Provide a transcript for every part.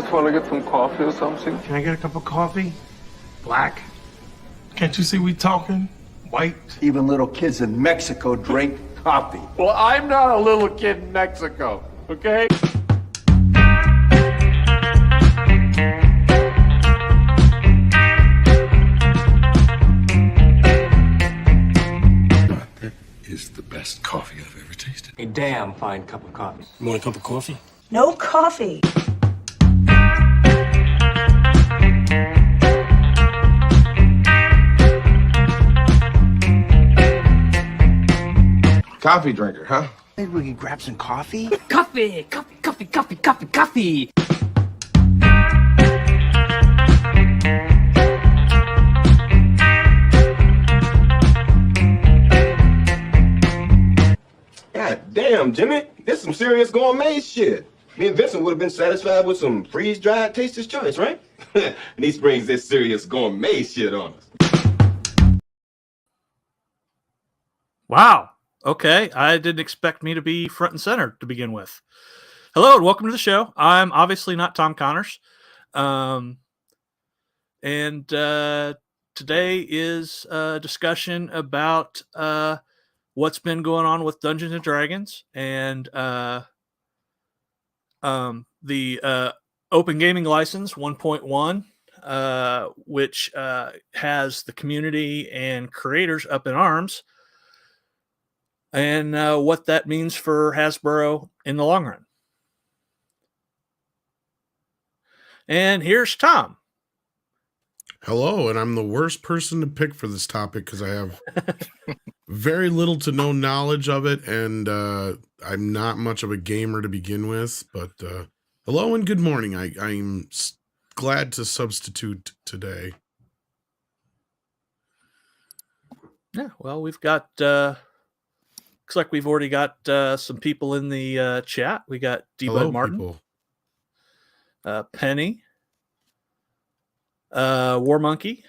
guys want to get some coffee or something? Can I get a cup of coffee? Black? Can't you see we talking? White? Even little kids in Mexico drink coffee. Well, I'm not a little kid in Mexico, okay? That is the best coffee I've ever tasted. A damn fine cup of coffee. You want a cup of coffee? No coffee. Coffee drinker, huh? Maybe we can grab some coffee? Coffee! Coffee, coffee, coffee, coffee, coffee! God damn, Jimmy. This is some serious gourmet shit. Me and Vincent would have been satisfied with some freeze-dried Taster's Choice, right? And he springs this serious gourmet shit on us. Wow. Okay. I didn't expect me to be front and center to begin with. Hello and welcome to the show. I'm obviously not Tom Connors. And today is a discussion about what's been going on with Dungeons and Dragons and the Open Gaming License 1.1, which has the community and creators up in arms, and what that means for Hasbro in the long run. And here's Tom. Hello, and I'm the worst person to pick for this topic because I have very little to no knowledge of it, and I'm not much of a gamer to begin with. But hello and good morning. I'm glad to substitute today. Yeah, well, we've got... looks like we've already got some people in the chat. We got D-Bud Martin, people. Penny, War Monkey,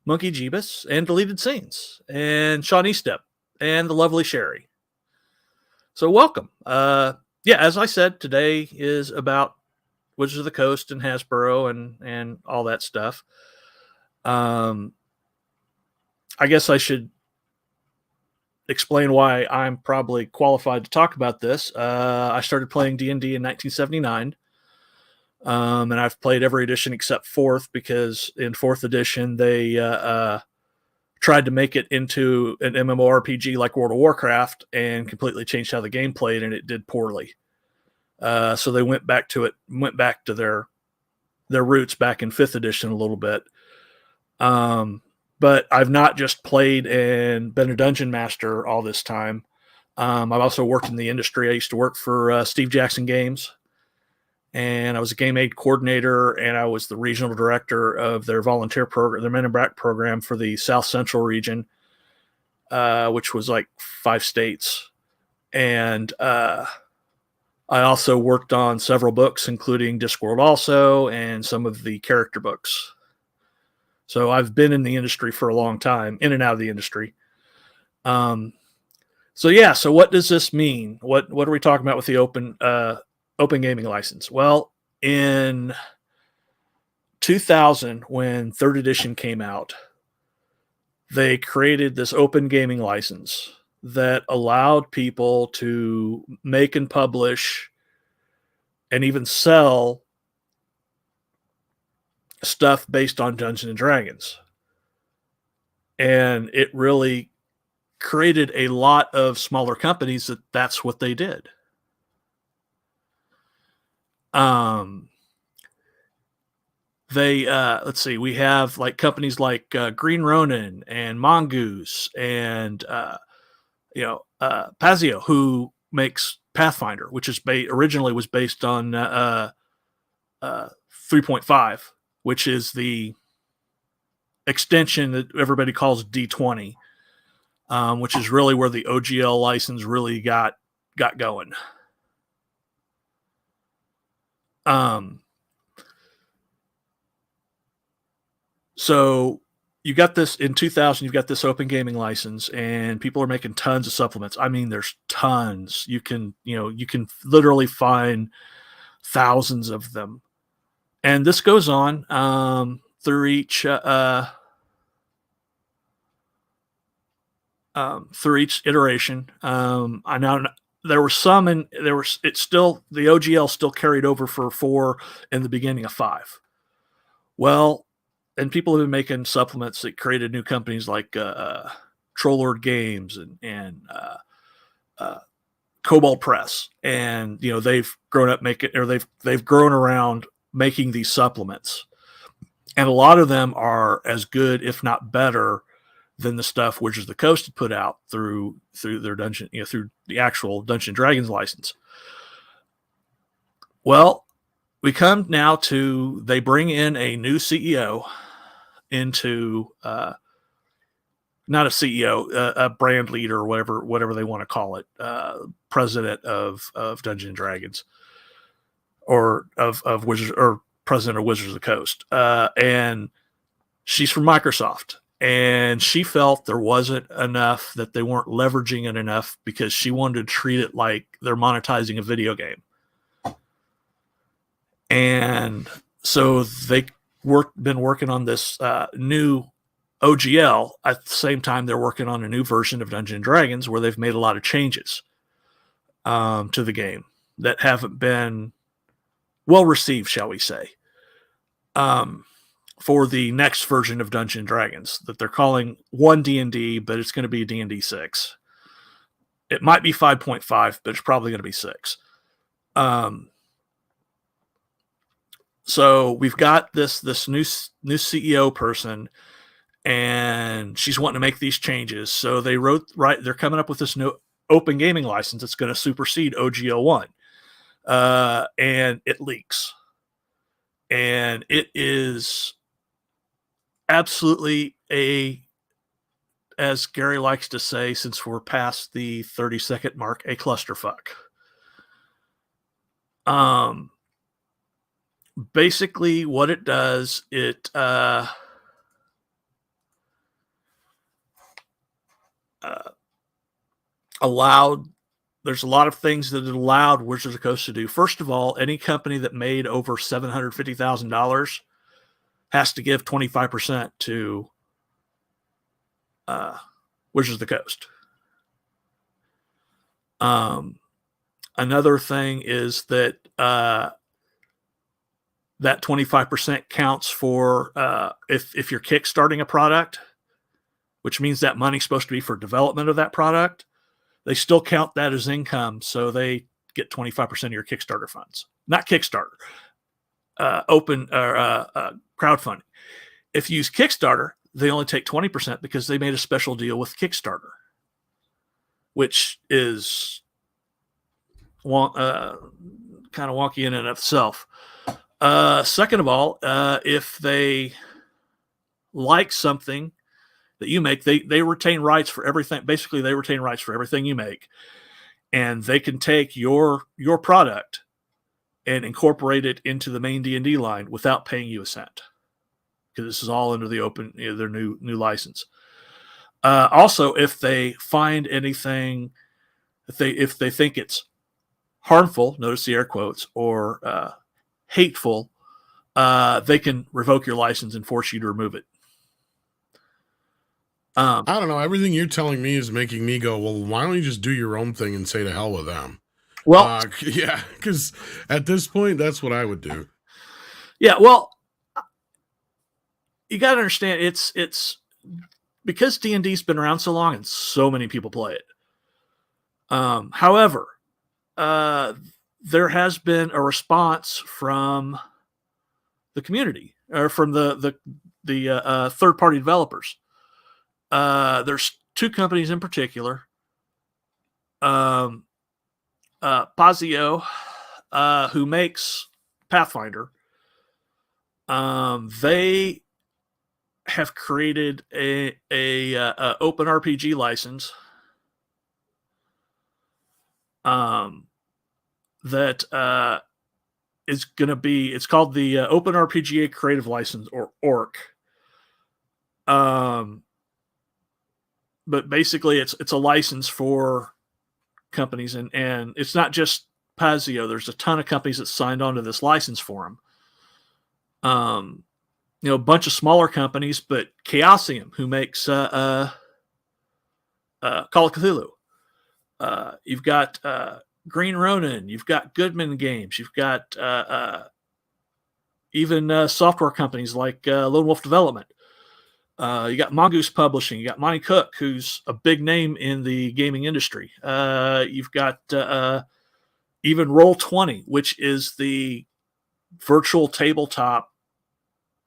Monkey Jeebus, and Deleted Scenes, and Sean Estep, and the lovely Sherry. So welcome. Yeah, as I said, today is about Wizards of the Coast and Hasbro and all that stuff. I guess I should explain why I'm probably qualified to talk about this. I started playing D&D in 1979. And I've played every edition except 4th, because in 4th edition, they tried to make it into an MMORPG like World of Warcraft and completely changed how the game played, and it did poorly. So they went back to their roots back in 5th edition a little bit. But I've not just played and been a dungeon master all this time. I've also worked in the industry. I used to work for Steve Jackson Games, and I was a game aid coordinator, and I was the regional director of their volunteer program, their Men in Black program for the South Central region, which was like 5 states. And I also worked on several books, including Discworld also, and some of the character books. So I've been in the industry for a long time, in and out of the industry. So what does this mean? What are we talking about with the open gaming license? Well, in 2000, when 3rd edition came out, they created this open gaming license that allowed people to make and publish and even sell stuff based on Dungeons and Dragons. And it really created a lot of smaller companies that's what they did. Let's see, we have like companies like Green Ronin and Mongoose and Pazio, who makes Pathfinder, which is originally was based on 3.5, which is the extension that everybody calls D20, which is really where the OGL license really got going. So you got this in 2000, you've got this open gaming license, and people are making tons of supplements. I mean, there's tons. You can literally find thousands of them. And this goes on through each iteration. I know there were some, and it's still, the OGL still carried over for 4 in the beginning of 5. Well, and people have been making supplements that created new companies like Trollord Games and Cobalt Press, and they've grown up making, or they've grown around making these supplements, and a lot of them are as good, if not better, than the stuff Wizards of the Coast had put out through their dungeon, through the actual Dungeons and Dragons license. Well, we come now to, they bring in a new CEO into not a CEO, a brand leader, or whatever they want to call it, president of Dungeons and Dragons, or of Wizards, or president of Wizards of the Coast, and she's from Microsoft, and she felt there wasn't enough, that they weren't leveraging it enough, because she wanted to treat it like they're monetizing a video game. And so they been working on this new OGL. At the same time, they're working on a new version of Dungeons and Dragons, where they've made a lot of changes to the game that haven't been well received, shall we say, for the next version of Dungeons and Dragons that they're calling 1 D&D, but it's going to be D&D 6. It might be 5.5, but it's probably going to be 6. So we've got this new CEO person, and she's wanting to make these changes. So they're coming up with this new open gaming license that's going to supersede OGL 1. And it leaks. And it is absolutely as Gary likes to say, since we're past the 30-second mark, a clusterfuck. Basically what it does, it there's a lot of things that it allowed Wizards of the Coast to do. First of all, any company that made over $750,000 has to give 25% to Wizards of the Coast. Another thing is that that 25% counts for if you're kickstarting a product, which means that money's supposed to be for development of that product. They still count that as income, so they get 25% of your Kickstarter funds. Not Kickstarter, open or crowdfunding. If you use Kickstarter, they only take 20% because they made a special deal with Kickstarter, which is kind of wonky in and of itself. Second of all, if they like something that you make, they retain rights for everything. Basically, they retain rights for everything you make, and they can take your product and incorporate it into the main D&D line without paying you a cent, because this is all under the open, their new license. Also, if they find anything, if they think it's harmful, notice the air quotes, or hateful, they can revoke your license and force you to remove it. I don't know. Everything you're telling me is making me go, well, why don't you just do your own thing and say to hell with them? Well, yeah, because at this point, that's what I would do. Yeah, well, you got to understand, it's because D&D's been around so long and so many people play it. However, there has been a response from the community, or from the third-party developers. There's 2 companies in particular. Pazio, who makes Pathfinder, they have created a open RPG license that is going to be, it's called the Open RPGA Creative License, or ORC. But basically it's a license for companies, and it's not just Pazio. There's a ton of companies that signed on to this license for him. A bunch of smaller companies, but Chaosium, who makes Call of Cthulhu. You've got Green Ronin. You've got Goodman Games. You've got even software companies like Lone Wolf Development. You got Mongoose Publishing. You got Monty Cook, who's a big name in the gaming industry. You've got even Roll20, which is the virtual tabletop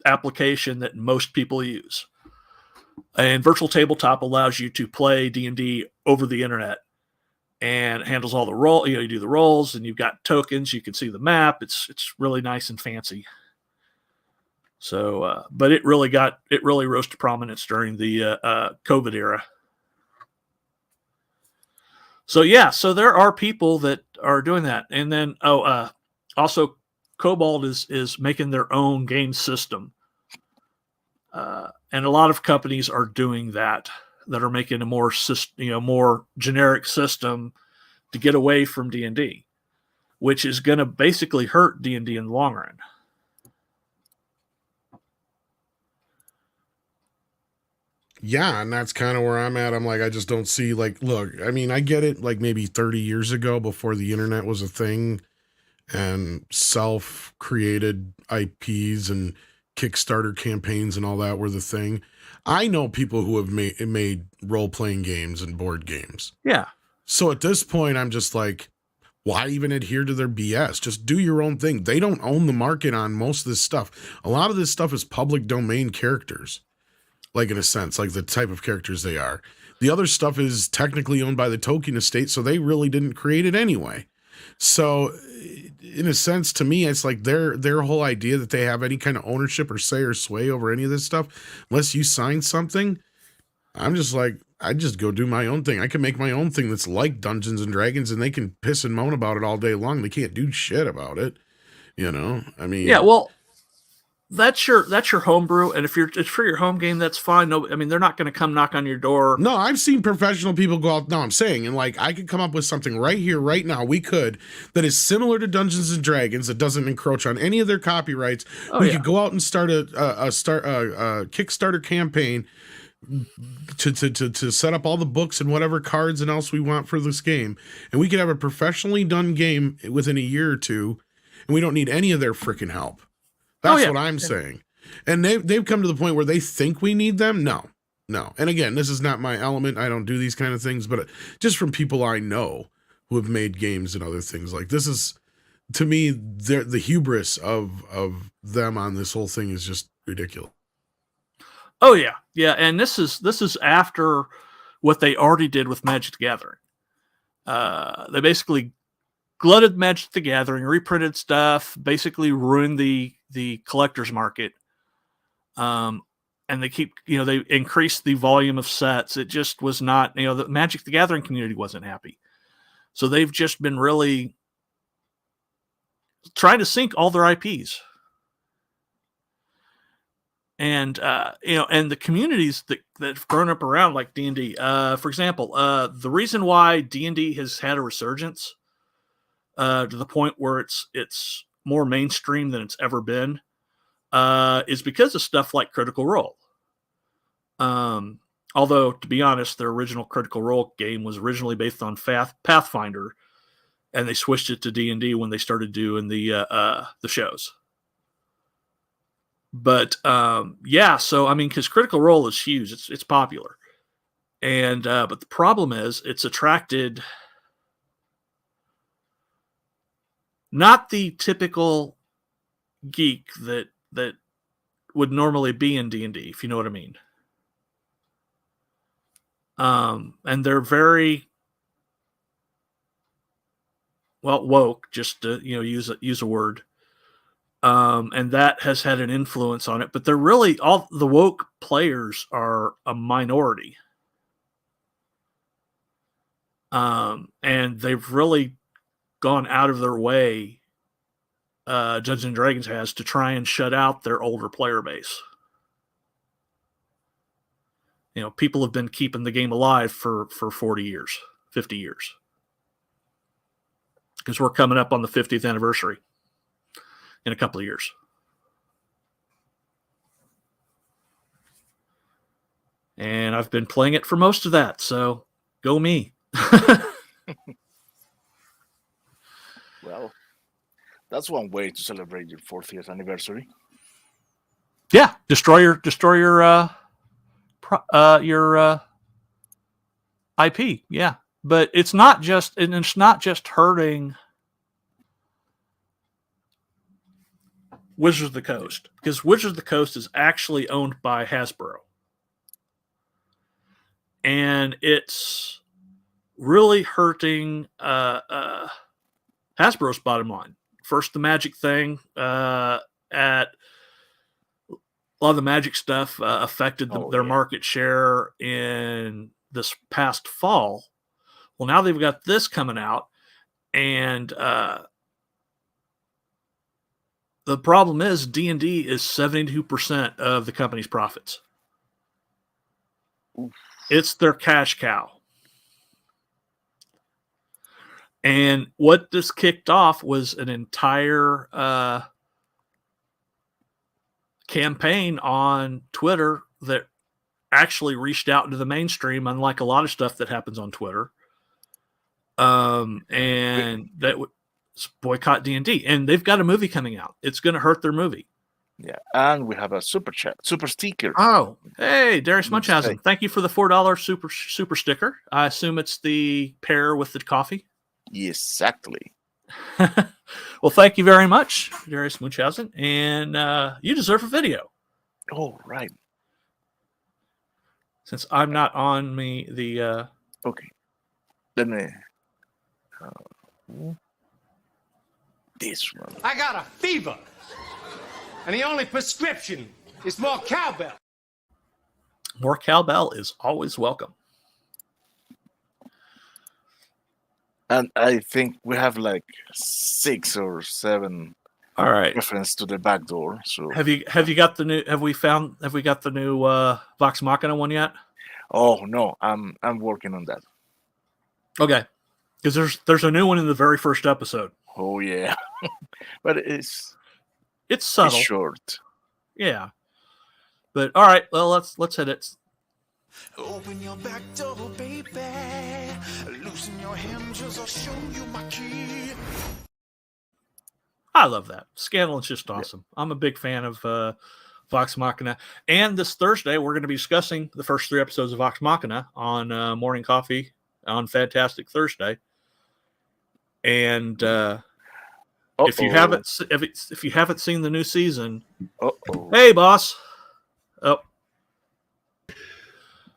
application that most people use. And virtual tabletop allows you to play D&D over the internet, and it handles all the roll. You do the rolls, and you've got tokens. You can see the map. It's really nice and fancy. So, but it really rose to prominence during the COVID era. So yeah, so there are people that are doing that, and then also Cobalt is making their own game system, and a lot of companies are doing that are making a more more generic system to get away from D&D, which is going to basically hurt D&D in the long run. Yeah, and that's kind of where I'm at. I'm like, I just don't see, like, look, I mean, I get it, like maybe 30 years ago, before the internet was a thing and self-created IPs and Kickstarter campaigns and all that were the thing. I know people who have made role-playing games and board games. Yeah. So at this point, I'm just like, why even adhere to their BS? Just do your own thing. They don't own the market on most of this stuff. A lot of this stuff is public domain characters. Like, in a sense, like the type of characters they are. The other stuff is technically owned by the Tolkien estate, so they really didn't create it anyway. So, in a sense, to me, it's like their whole idea that they have any kind of ownership or say or sway over any of this stuff, unless you sign something, I'm just like, I just go do my own thing. I can make my own thing that's like Dungeons and Dragons, and they can piss and moan about it all day long. They can't do shit about it. I mean, yeah, well, that's your homebrew, and if it's for your home game, that's fine. No, I mean, they're not going to come knock on your door. No, I've seen professional people go out. No, I'm saying, and like, I could come up with something right here, right now. We could that is similar to Dungeons and Dragons that doesn't encroach on any of their copyrights. We could go out and start a Kickstarter campaign to set up all the books and whatever cards and else we want for this game, and we could have a professionally done game within a year or two, and we don't need any of their freaking help. That's what I'm saying. And they've come to the point where they think we need them. No. And again, this is not my element. I don't do these kind of things, but just from people I know who have made games and other things, like, this is, to me, the hubris of them on this whole thing is just ridiculous. Oh yeah. Yeah. And this is after what they already did with Magic the Gathering. They basically glutted Magic the Gathering, reprinted stuff, basically ruined the collector's market. And they keep, they increased the volume of sets. It just was not, the Magic the Gathering community wasn't happy. So they've just been really trying to sink all their IPs. And, and the communities that have grown up around, like D&D, for example, the reason why D&D has had a resurgence, to the point where it's more mainstream than it's ever been, is because of stuff like Critical Role. Although, to be honest, their original Critical Role game was originally based on Pathfinder, and they switched it to D&D when they started doing the shows. But yeah, so I mean, because Critical Role is huge, it's popular, and but the problem is it's attracted not the typical geek that would normally be in D&D, if you know what I mean. And they're very woke, just to use a word. And that has had an influence on it, but they're really, all the woke players are a minority. And they've really gone out of their way, Dungeons and Dragons has, to try and shut out their older player base. People have been keeping the game alive for 40 years, 50 years. because we're coming up on the 50th anniversary in a couple of years. And I've been playing it for most of that, so go me. Well, that's one way to celebrate your 40th anniversary. Yeah, destroy your IP. Yeah, but it's not just hurting Wizards of the Coast, because Wizards of the Coast is actually owned by Hasbro, and it's really hurting Hasbro's bottom line. First, the Magic thing at a lot of the Magic stuff affected their market share in this past fall. Well, now they've got this coming out, and the problem is D&D is 72% of the company's profits. Oof. It's their cash cow. And what this kicked off was an entire campaign on Twitter that actually reached out into the mainstream, unlike a lot of stuff that happens on Twitter. And that would boycott D&D. And they've got a movie coming out. It's going to hurt their movie. Yeah, and we have a super sticker. Oh, hey, Darius Munchausen. Thank you for the $4 super sticker. I assume it's the pair with the coffee. Exactly. Well, thank you very much, Darius Munchausen, and you deserve a video. Oh, right. Since I'm not on the okay. Let me this one. I got a fever, and the only prescription is more cowbell. More cowbell is always welcome. And I think we have like 6 or 7 all right reference to the back door. So have you got the new have we got the new Vox Machina one yet? Oh no, I'm working on that. Okay. Because there's a new one in the very first episode. Oh yeah. But it's subtle. It's short. Yeah. But all right, well let's hit it. Open your back door, baby. Loosen your hinges, I'll show you my key. I love that. Scandal's just awesome. Yeah. I'm a big fan of Vox Machina. And this Thursday, we're going to be discussing the first 3 episodes of Vox Machina on Morning Coffee on Fantastic Thursday. And if you haven't seen the new season, hey boss. Oh.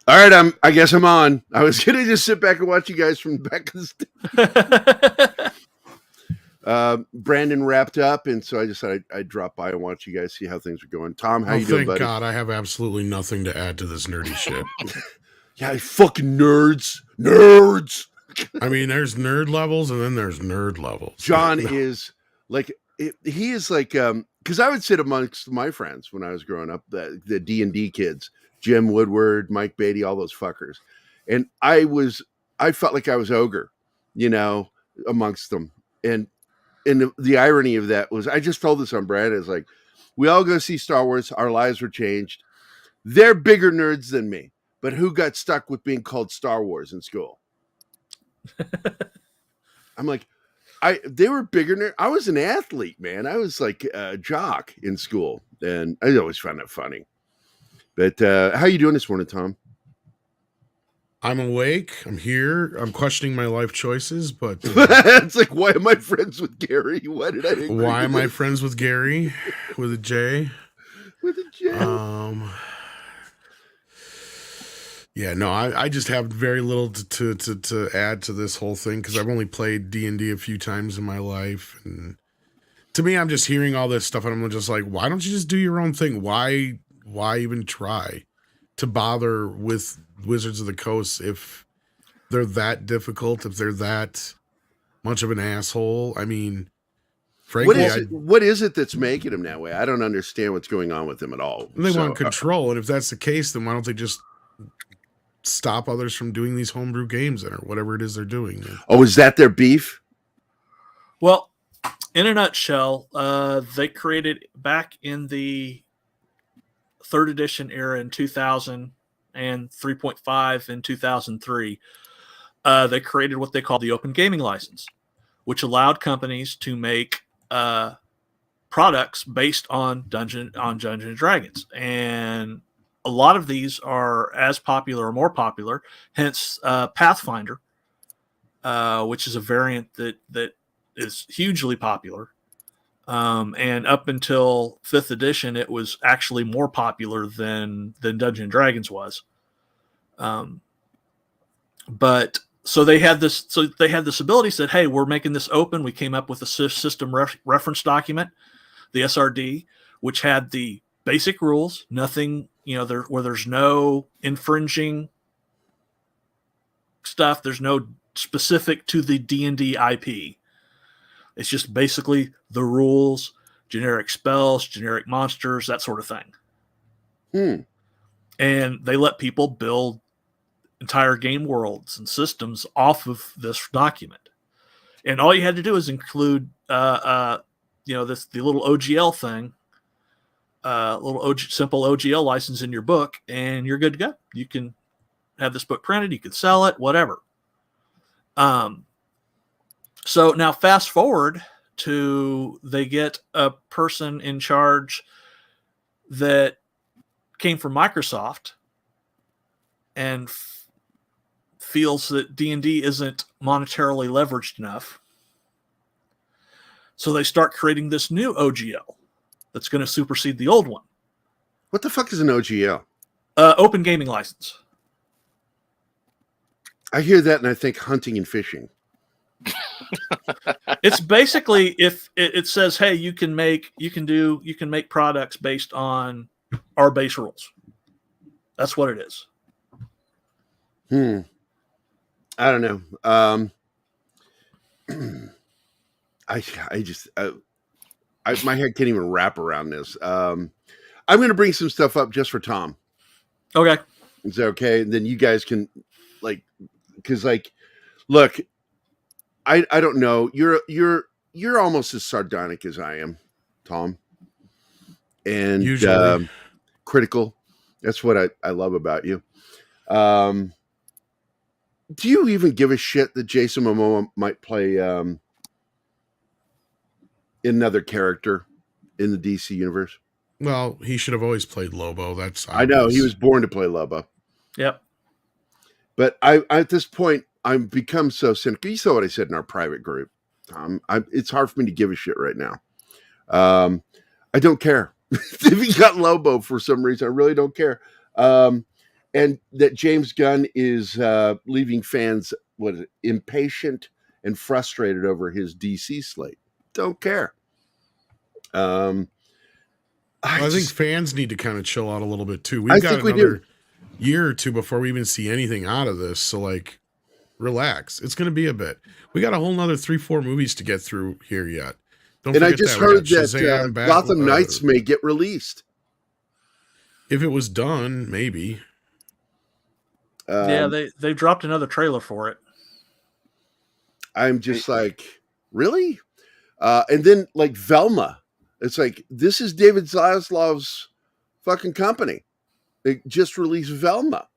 All right, I guess I'm on. I was gonna just sit back and watch you guys from the back of the Brandon wrapped up, and so I just said I'd drop by and watch you guys, see how things are going. Tom, how you doing, buddy? Thank God, I have absolutely nothing to add to this nerdy shit. Yeah, fucking nerds. I mean, there's nerd levels, and then there's nerd levels. John is like, he is like, because I would sit amongst my friends when I was growing up, the D&D kids. Jim Woodward, Mike Beatty, all those fuckers. And I felt like I was ogre, amongst them. And the irony of that was, I just told this on Brad, is like, we all go see Star Wars. Our lives were changed. They're bigger nerds than me, but who got stuck with being called Star Wars in school? I'm like, they were bigger nerds. I was an athlete, man. I was like a jock in school. And I always found that funny. But how you doing this morning, Tom? I'm awake. I'm here. I'm questioning my life choices, but it's like, why am I friends with Gary? Why did I? Why am I friends with Gary with a J? With a J. Yeah, no, I just have very little to add to this whole thing because I've only played D&D a few times in my life, and to me, I'm just hearing all this stuff, and I'm just like, why don't you just do your own thing? Why even try to bother with Wizards of the Coast if they're that difficult, if they're that much of an asshole? I mean, frankly, what is it that's making them that way? I don't understand what's going on with them at all. They want control, and if that's the case, then why don't they just stop others from doing these homebrew games or whatever it is they're doing? Oh, is that their beef? Well, in a nutshell, they created back in the 3rd edition era in 2000 and 3.5 in 2003. They created what they call the Open Gaming License, which allowed companies to make products based on Dungeons and Dragons, and a lot of these are as popular or more popular. Hence, Pathfinder, which is a variant that is hugely popular. And up until 5th edition, it was actually more popular than Dungeons and Dragons was. But so they had this. So they had this ability. Said, "Hey, we're making this open." We came up with a system reference document, the SRD, which had the basic rules. Nothing, where there's no infringing stuff. There's no specific to the D&D IP. It's just basically the rules, generic spells, generic monsters, that sort of thing. And they let people build entire game worlds and systems off of this document. And all you had to do is include, the little OGL thing, simple OGL license in your book, and you're good to go. You can have this book printed, you can sell it, whatever. So now fast forward to they get a person in charge that came from Microsoft and feels that D&D isn't monetarily leveraged enough. So they start creating this new OGL that's going to supersede the old one. What the fuck is an OGL? Open Gaming License. I hear that and I think hunting and fishing. It's basically if it says, hey, you can make products based on our base rules. That's what it is. I don't know. My head can't even wrap around this. I'm going to bring some stuff up just for Tom. Okay. Is that okay? And then you guys can look, I don't know. You're almost as sardonic as I am, Tom. And usually critical. That's what I love about you. Do you even give a shit that Jason Momoa might play another character in the DC universe? Well, he should have always played Lobo. That's obvious. I know he was born to play Lobo. Yep. But I at this point I've become so cynical. You saw what I said in our private group, Tom. It's hard for me to give a shit right now. I don't care if he got Lobo for some reason. I really don't care. And that James Gunn is leaving fans impatient and frustrated over his DC slate. Don't care. I think fans need to kind of chill out a little bit too. We've got another year or two before we even see anything out of this. So relax. It's going to be a bit. We got a whole nother 3-4 movies to get through here yet. And I just heard that Gotham Knights may get released. If it was done, maybe. Yeah, they dropped another trailer for it. I'm just really? And then Velma. It's this is David Zaslav's fucking company. They just released Velma.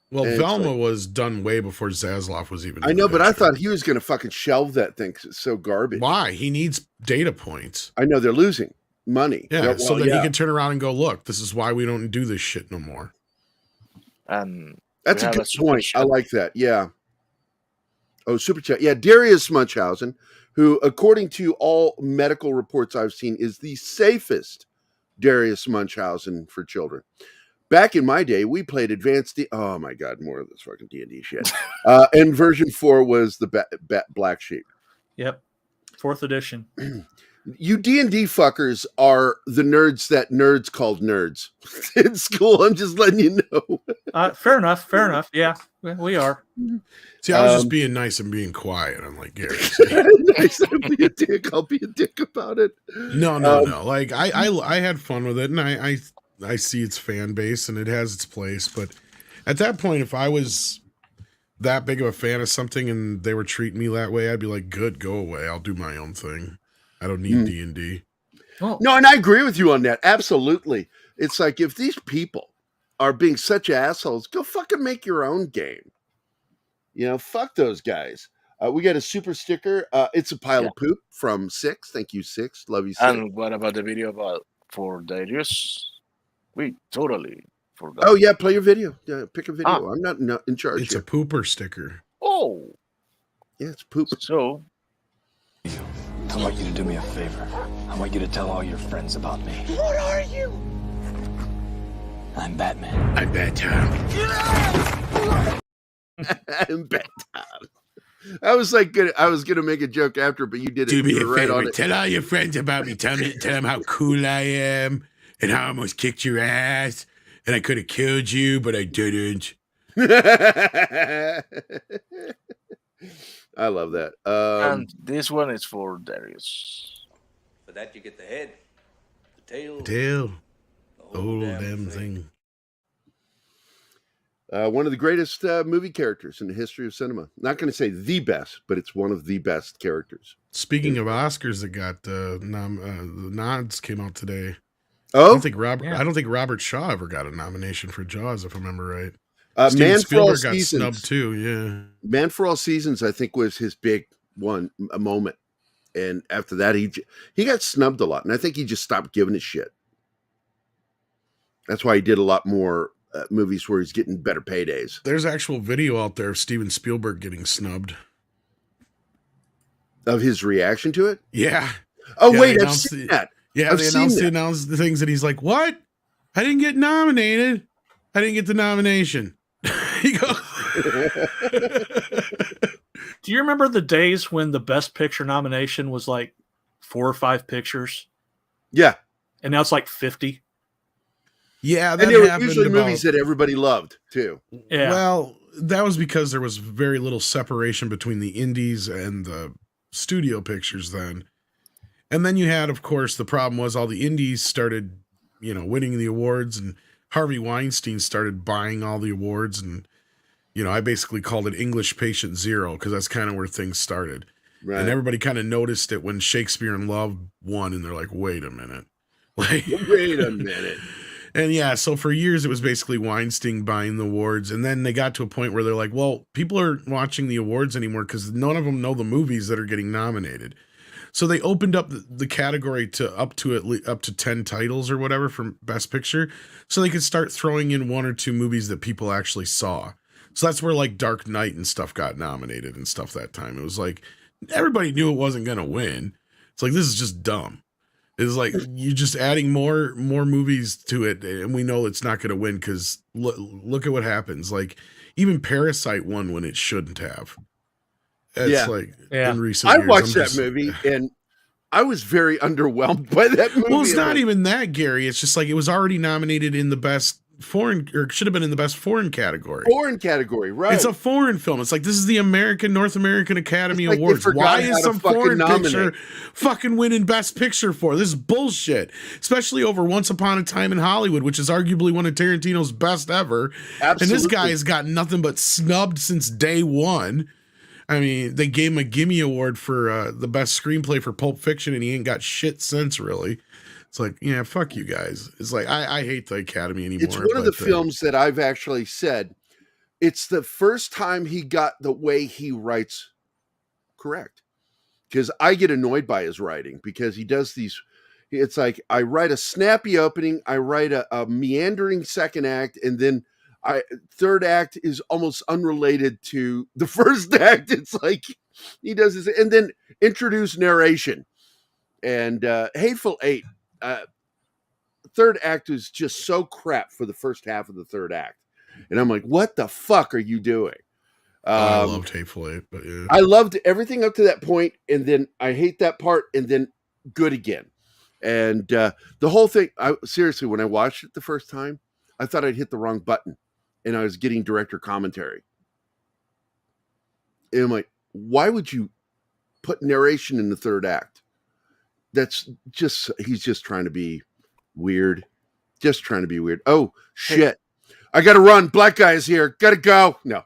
Well, and Velma was done way before Zaslav was even. I know, but I thought he was going to fucking shelve that thing because it's so garbage. Why? He needs data points. I know they're losing money. Yeah, so that he can turn around and go, look, this is why we don't do this shit no more. That's a good point. I like that. Yeah. Oh, super chat. Yeah, Darius Munchausen, who, according to all medical reports I've seen, is the safest Darius Munchausen for children. Back in my day, we played advanced. Oh my God, more of this fucking D&D shit. And version 4 was the Black Sheep. Yep, 4th edition. You D&D fuckers are the nerds that nerds called nerds in school. I'm just letting you know. Fair enough. Yeah, we are. See, I was just being nice and being quiet. I'm like, Gary. Nice. I'll be a dick. I'll be a dick about it. No. I had fun with it, and I see its fan base, and it has its place. But at that point, if I was that big of a fan of something and they were treating me that way, I'd be like, good, go away. I'll do my own thing. I don't need D&D. Well, No, and I agree with you on that. Absolutely. It's like if these people are being such assholes, go fucking make your own game. You know, fuck those guys. We got a super sticker. It's a pile of poop from Six. Thank you, Six. Love you, Six. And what about the video for Darius? We totally forgot. Oh yeah, play your video. Pick a video. I'm not in charge. It's a pooper sticker. Oh, yeah, it's poop. So, I want you to do me a favor. I want you to tell all your friends about me. What are you? I'm Batman. I'm Batman. I'm Batman. I was like, I was gonna make a joke after, but you did it. Do me a right favor. on it. Tell all your friends about me. Tell them how cool I am and how I almost kicked your ass and I could have killed you, but I didn't. I love that. and this one is for Darius. For that, you get the head, the tail, the whole damn thing. One of the greatest movie characters in the history of cinema. Not going to say the best, but it's one of the best characters. Speaking of Oscars that got the nods came out today. Oh, I don't think Robert Shaw ever got a nomination for Jaws, if I remember right. Steven Man for All Spielberg got Seasons. snubbed too. Yeah, Man for All Seasons, I think, was his big one, a moment. And after that, he got snubbed a lot, and I think he just stopped giving a shit. That's why he did a lot more movies where he's getting better paydays. There's actual video out there of Steven Spielberg getting snubbed. Of his reaction to it? Yeah. Oh, yeah, wait, I've seen that. Yeah, they announced the things that he's like, what? I didn't get nominated. I didn't get the nomination. He goes. Do you remember the days when the Best Picture nomination was like 4 or 5 pictures? Yeah. And now it's like 50. Yeah, that and they were happened usually about, movies that everybody loved, too. Yeah. Well, that was because there was very little separation between the indies and the studio pictures then. And then you had, of course, the problem was all the indies started, winning the awards, and Harvey Weinstein started buying all the awards. And, I basically called it English Patient Zero because that's kind of where things started. Right. And everybody kind of noticed it when Shakespeare in Love won, and they're like, wait a minute. Like, wait a minute. And yeah, so for years it was basically Weinstein buying the awards. And then they got to a point where they're like, well, people aren't watching the awards anymore because none of them know the movies that are getting nominated. So they opened up the category to up to 10 titles or whatever from Best Picture, so they could start throwing in 1 or 2 movies that people actually saw. So that's where like Dark Knight and stuff got nominated and stuff that time. It was like everybody knew it wasn't going to win. It's like, this is just dumb. It's like you're just adding more movies to it, and we know it's not going to win because look at what happens. Like even Parasite won when it shouldn't have. It's in recent years. I watched that movie, and I was very underwhelmed by that movie. Well, it's not even that, Gary. It's just like it was already nominated in the best foreign, or should have been in the best foreign category. Foreign category, right? It's a foreign film. It's like this is the North American Academy Awards. Why is some foreign picture fucking winning Best Picture for? This is bullshit. Especially over Once Upon a Time in Hollywood, which is arguably one of Tarantino's best ever. Absolutely. And this guy has got nothing but snubbed since day one. I mean, they gave him a Gimme Award for the best screenplay for Pulp Fiction, and he ain't got shit since, really. It's like, yeah, fuck you guys. It's like, I hate the Academy anymore. It's one of the films that I've actually said, it's the first time he got the way he writes correct. Because I get annoyed by his writing, because he does these, it's like, I write a snappy opening, I write a meandering second act, and then third act is almost unrelated to the first act. It's like he does this, and then introduce narration. And Hateful Eight, third act is just so crap for the first half of the third act, and I'm like, what the fuck are you doing? I loved Hateful Eight, but yeah, I loved everything up to that point, and then I hate that part, and then good again. And the whole thing, seriously, when I watched it the first time, I thought I'd hit the wrong button. And I was getting director commentary. And I'm like, why would you put narration in the third act? That's just, he's just trying to be weird. Just trying to be weird. Oh, shit. I got to run. Black guy is here. Got to go. No.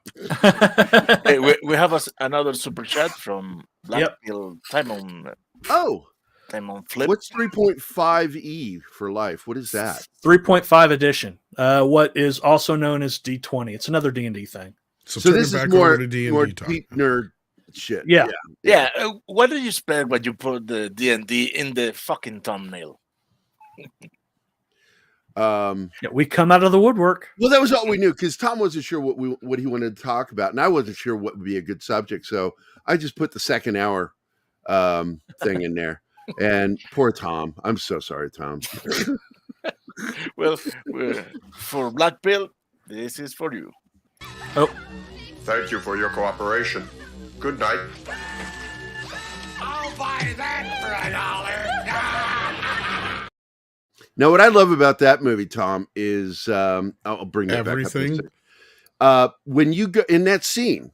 Hey, we have another super chat from Black Pill Timon. Oh. Timon Flip. What's 3.5E for life? What is that? 3.5 edition. What is also known as D20. It's another D&D thing. So this is more deep nerd shit. Yeah. What do you expect when you put the D&D in the fucking thumbnail? We come out of the woodwork. Well, that was all we knew because Tom wasn't sure what he wanted to talk about, and I wasn't sure what would be a good subject. So I just put the second hour thing in there. And poor Tom. I'm so sorry, Tom. Well, for Black Pill, this is for you. Oh. Thank you for your cooperation. Good night. I'll buy that for $1. Now, what I love about that movie, Tom, is I'll bring that everything. Back up. When you go in that scene,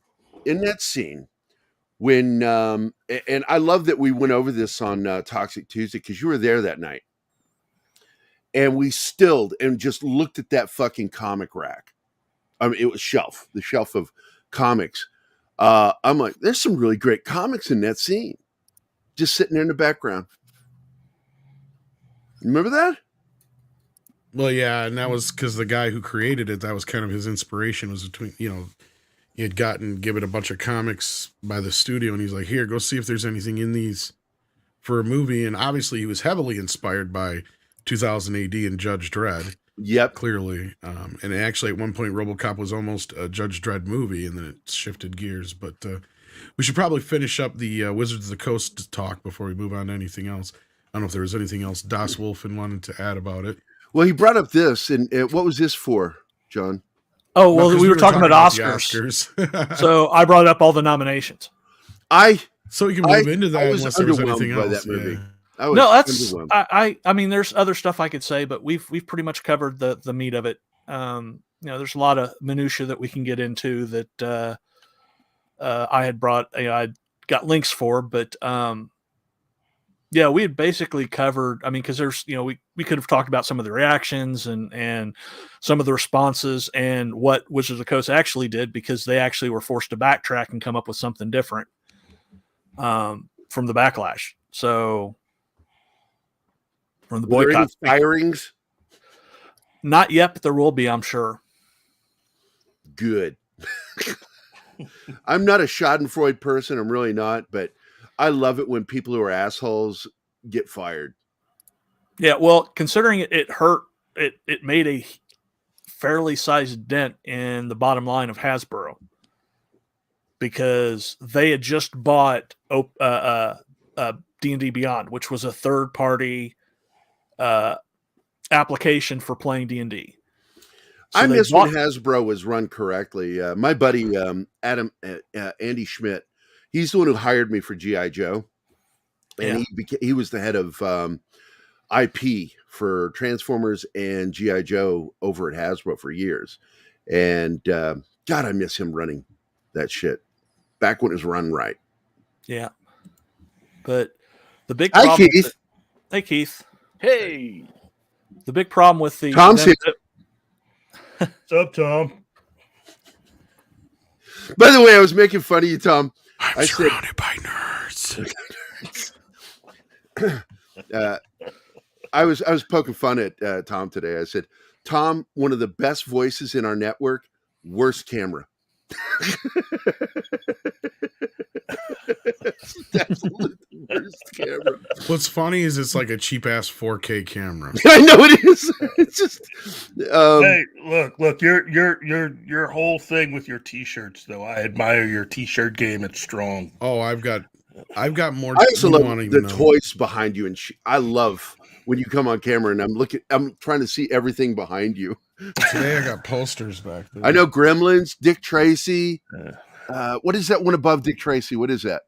when and I love that we went over this on Toxic Tuesday because you were there that night, and we stilled and just looked at that fucking comic rack. I mean, it was the shelf of comics. I'm like, there's some really great comics in that scene, just sitting there in the background. Remember that? Well, yeah, and that was because the guy who created it, that was kind of his inspiration, was between, he had given a bunch of comics by the studio, and he's like, here, go see if there's anything in these for a movie. And obviously he was heavily inspired by 2000 AD and Judge Dredd. Yep. Clearly. And actually at one point RoboCop was almost a Judge Dredd movie, and then it shifted gears. But we should probably finish up the Wizards of the Coast talk before we move on to anything else. I don't know if there was anything else Das Wolfen wanted to add about it. Well, he brought up this, and what was this for, John? Oh, well, we were talking about Oscars. So I brought up all the nominations. So we can move into that unless there was anything else. That movie. I mean, there's other stuff I could say, but we've pretty much covered the meat of it. There's a lot of minutia that we can get into that I had brought, I got links for, but we had basically covered, I mean, because there's, we could have talked about some of the reactions and some of the responses and what Wizards of the Coast actually did, because they actually were forced to backtrack and come up with something different from the backlash. So from the boycott. Firings? Not yet, but there will be, I'm sure. Good. I'm not a Schadenfreude person. I'm really not, but I love it when people who are assholes get fired. Yeah, well, considering it hurt, it made a fairly sized dent in the bottom line of Hasbro, because they had just bought D&D Beyond, which was a third-party application for playing D&D. So I miss when Hasbro was run correctly. My buddy Andy Schmidt, he's the one who hired me for G.I. Joe, and he was the head of IP for Transformers and G.I. Joe over at Hasbro for years. And God, I miss him running that shit back when it was run right. Yeah, but the big problem. Hi, Keith. Hey, Keith. Hey. The big problem with the Tom's here. What's up, Tom? By the way, I was making fun of you, Tom. I'm surrounded by nerds. I was poking fun at Tom today. I said, Tom, one of the best voices in our network, worst camera. Absolutely worst camera. What's funny is it's like a cheap ass 4K camera. I know it is. It's just hey, look, your whole thing with your t-shirts though. I admire your t-shirt game. It's strong. Oh, I've got more. I also love the toys behind you, and I love when you come on camera and I'm trying to see everything behind you. Today I got posters back there. I know Gremlins, Dick Tracy. What is that one above Dick Tracy? What is that?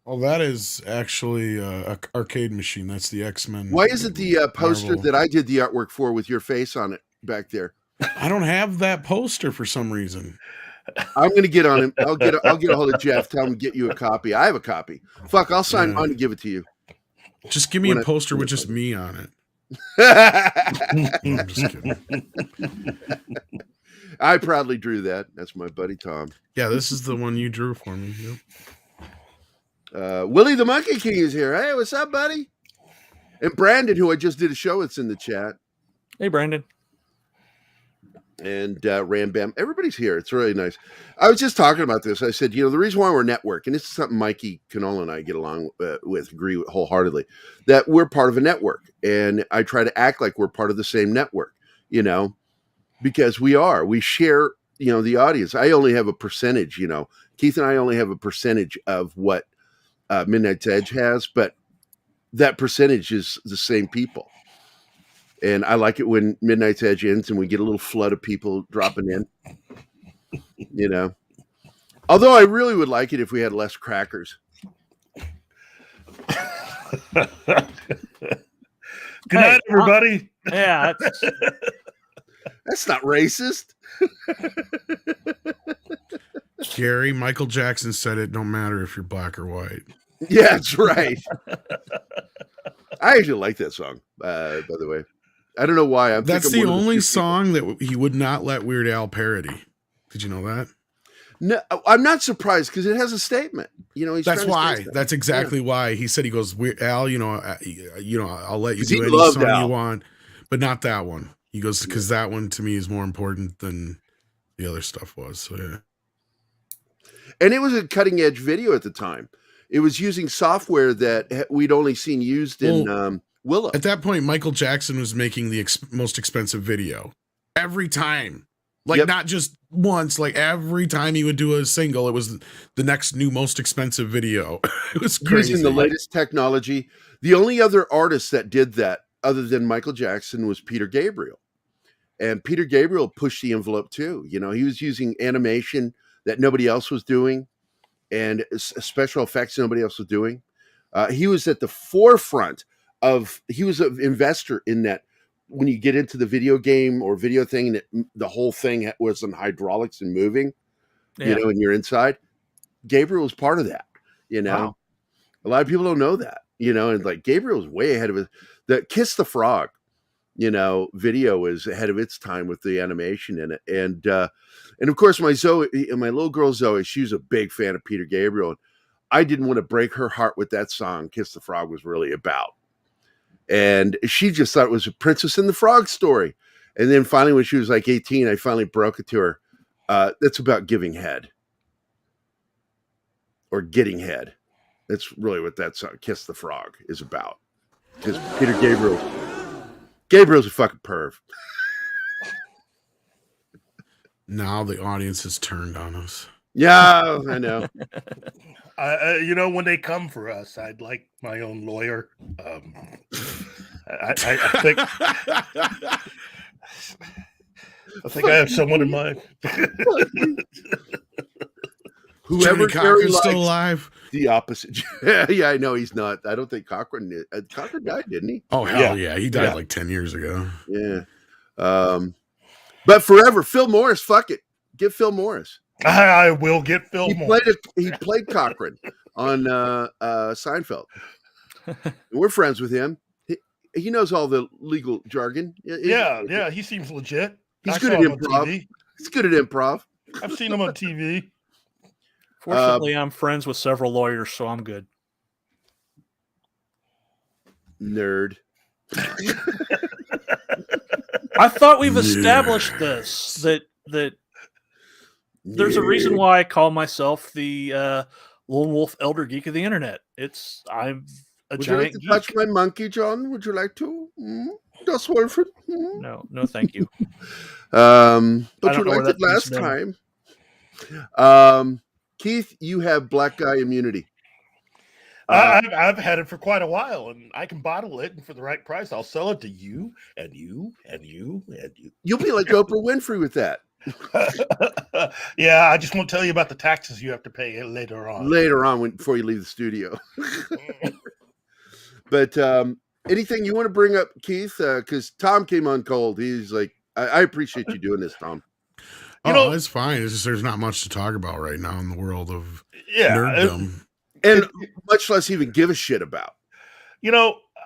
Oh, that is actually an arcade machine. That's the X-Men. Why is it the poster that I did the artwork for with your face on it back there? I don't have that poster for some reason. I'm going to get on him. I'll get a hold of Jeff. Tell him to get you a copy. I have a copy. Fuck, I'll sign mine and give it to you. Just give me a poster with just me on it. No, I'm just kidding. I proudly drew that. That's my buddy Tom. Yeah, this is the one you drew for me. Yep. Willie the Monkey King is here. Hey, what's up, buddy? And Brandon, who I just did a show with, in the chat. Hey, Brandon. And Ram Bam. Everybody's here. It's really nice. I was just talking about this. I said, the reason why we're network, and this is something Mikey Canola and I get along with, agree with wholeheartedly, that we're part of a network. And I try to act like we're part of the same network, because we are. We share, the audience. I only have a percentage, Keith and I only have a percentage of what Midnight's Edge has, but that percentage is the same people. And I like it when Midnight's Edge ends and we get a little flood of people dropping in, Although I really would like it if we had less crackers. Good night, everybody. Yeah. That's not racist. Gary, Michael Jackson said it don't matter if you're black or white. Yeah, that's right. I actually like that song, by the way. I don't know why. That's the only song that he would not let Weird Al parody. Did you know that? No, I'm not surprised because it has a statement. That's why. That's exactly why he said. He goes, Weird Al, I'll let you do any song you want, but not that one. He goes, because that one to me is more important than the other stuff was. So yeah. And it was a cutting edge video at the time. It was using software that we'd only seen used in Willow. At that point, Michael Jackson was making the most expensive video every time. Not just once, every time he would do a single, it was the next new most expensive video. It was crazy. Using the latest technology. The only other artist that did that other than Michael Jackson was Peter Gabriel. And Peter Gabriel pushed the envelope too. He was using animation that nobody else was doing and special effects nobody else was doing. He was at the forefront he was an investor in that. When you get into the video game or video thing, and the whole thing was on hydraulics and moving, and you're inside, Gabriel was part of that, Wow. A lot of people don't know that, and Gabriel was way ahead of it. The Kiss the Frog, video was ahead of its time with the animation in it. And of course my little girl Zoe, she was a big fan of Peter Gabriel. And I didn't want to break her heart with that song Kiss the Frog was really about. And she just thought it was a Princess and the Frog story. And then finally, when she was 18, I finally broke it to her. That's about giving head. Or getting head. That's really what that song, Kiss the Frog, is about. Because Peter Gabriel's a fucking perv. Now the audience has turned on us. Yeah, I know. When they come for us, I'd like my own lawyer. I think I have someone in mind. Whoever Cochran's still alive. The opposite. Yeah, I know he's not. I don't think Cochran did. Cochran died, didn't he? Oh hell yeah, he died 10 years ago. Yeah. But forever, Phil Morris. Fuck it, get Phil Morris. I will get Phil Morris. He played Cochran on Seinfeld. And we're friends with him. He knows all the legal jargon. Yeah, he seems legit. He's good at improv. He's good at improv. I've seen him on TV. Fortunately, I'm friends with several lawyers, so I'm good. Nerd. I thought we've established this, that there's a reason why I call myself the lone wolf elder geek of the internet. I'm a Would giant you like to geek. touch my monkey, John? Would you like to? Das Wolfen? No, thank you. But you know where liked it that last comes time. Keith, you have black guy immunity. I've had it for quite a while, and I can bottle it, and for the right price, I'll sell it to you, and you, and you, and you. You'll be like Oprah Winfrey with that. Yeah, I just won't tell you about the taxes you have to pay later on. Before you leave the studio. But anything you want to bring up, Keith? Because Tom came on cold. He's like, I appreciate you doing this, Tom. It's fine. It's just there's not much to talk about right now in the world of nerddom. And much less even give a shit about.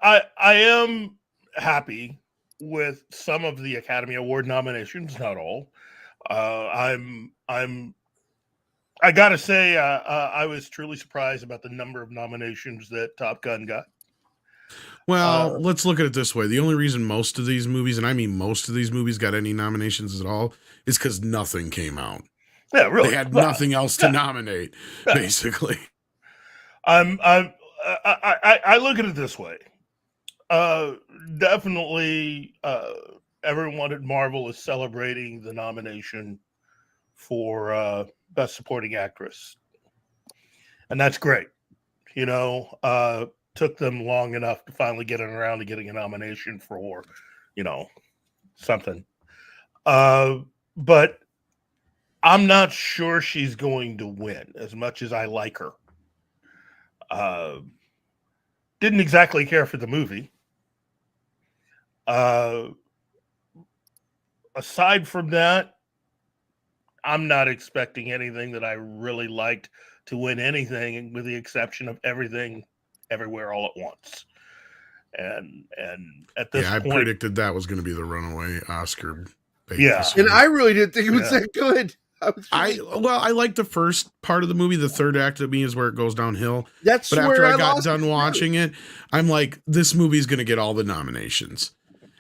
I am happy with some of the Academy Award nominations, not all. I gotta say, I was truly surprised about the number of nominations that Top Gun got. Well, let's look at it this way. The only reason most of these movies, and I mean most of these movies, got any nominations at all is because nothing came out. Yeah, really. They had nothing else to nominate, basically. I look at it this way. Definitely, everyone at Marvel is celebrating the nomination for Best Supporting Actress, and that's great. You know, took them long enough to finally get around to getting a nomination for, something. But I'm not sure she's going to win as much as I like her. Didn't exactly care for the movie. Aside from that, I'm not expecting anything that I really liked to win anything, with the exception of Everything Everywhere All at Once. And at this I point, predicted that was going to be the runaway Oscar. And I really didn't think it was that good. I like the first part of the movie. The third act of me is where it goes downhill. That's but where after I I got lost done it, watching it, I'm like, this movie's going to get all the nominations.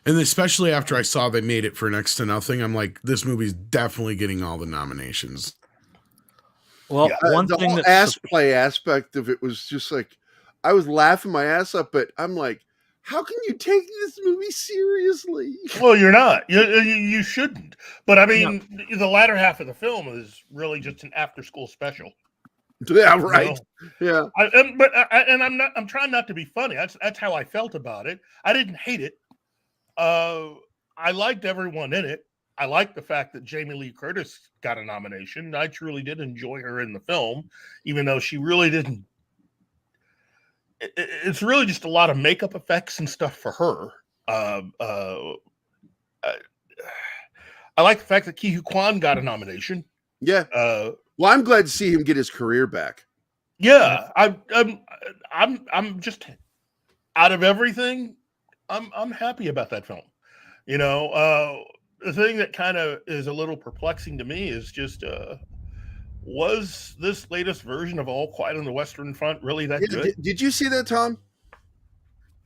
And especially after I saw they made it for next to nothing, I'm like, this movie's definitely getting all the nominations. Well, one the thing whole that's ass play aspect of it was just like, I was laughing my ass up, but I'm like, how can you take this movie seriously? well, you're not. You shouldn't. But I mean, the latter half of the film is really just an after-school special. Yeah, right. Yeah. I'm trying not to be funny. That's how I felt about it. I didn't hate it. I liked everyone in it. I liked the fact that Jamie Lee Curtis got a nomination. I truly did enjoy her in the film, even though she really didn't. It's really just a lot of makeup effects and stuff for her. I like the fact that Ke Huy Quan got a nomination. Yeah. Well, I'm glad to see him get his career back. Yeah, I'm just, out of everything, I'm happy about that film. You know, the thing that kind of is a little perplexing to me is just, was this latest version of All Quiet on the Western Front really that good? Did you see that, Tom?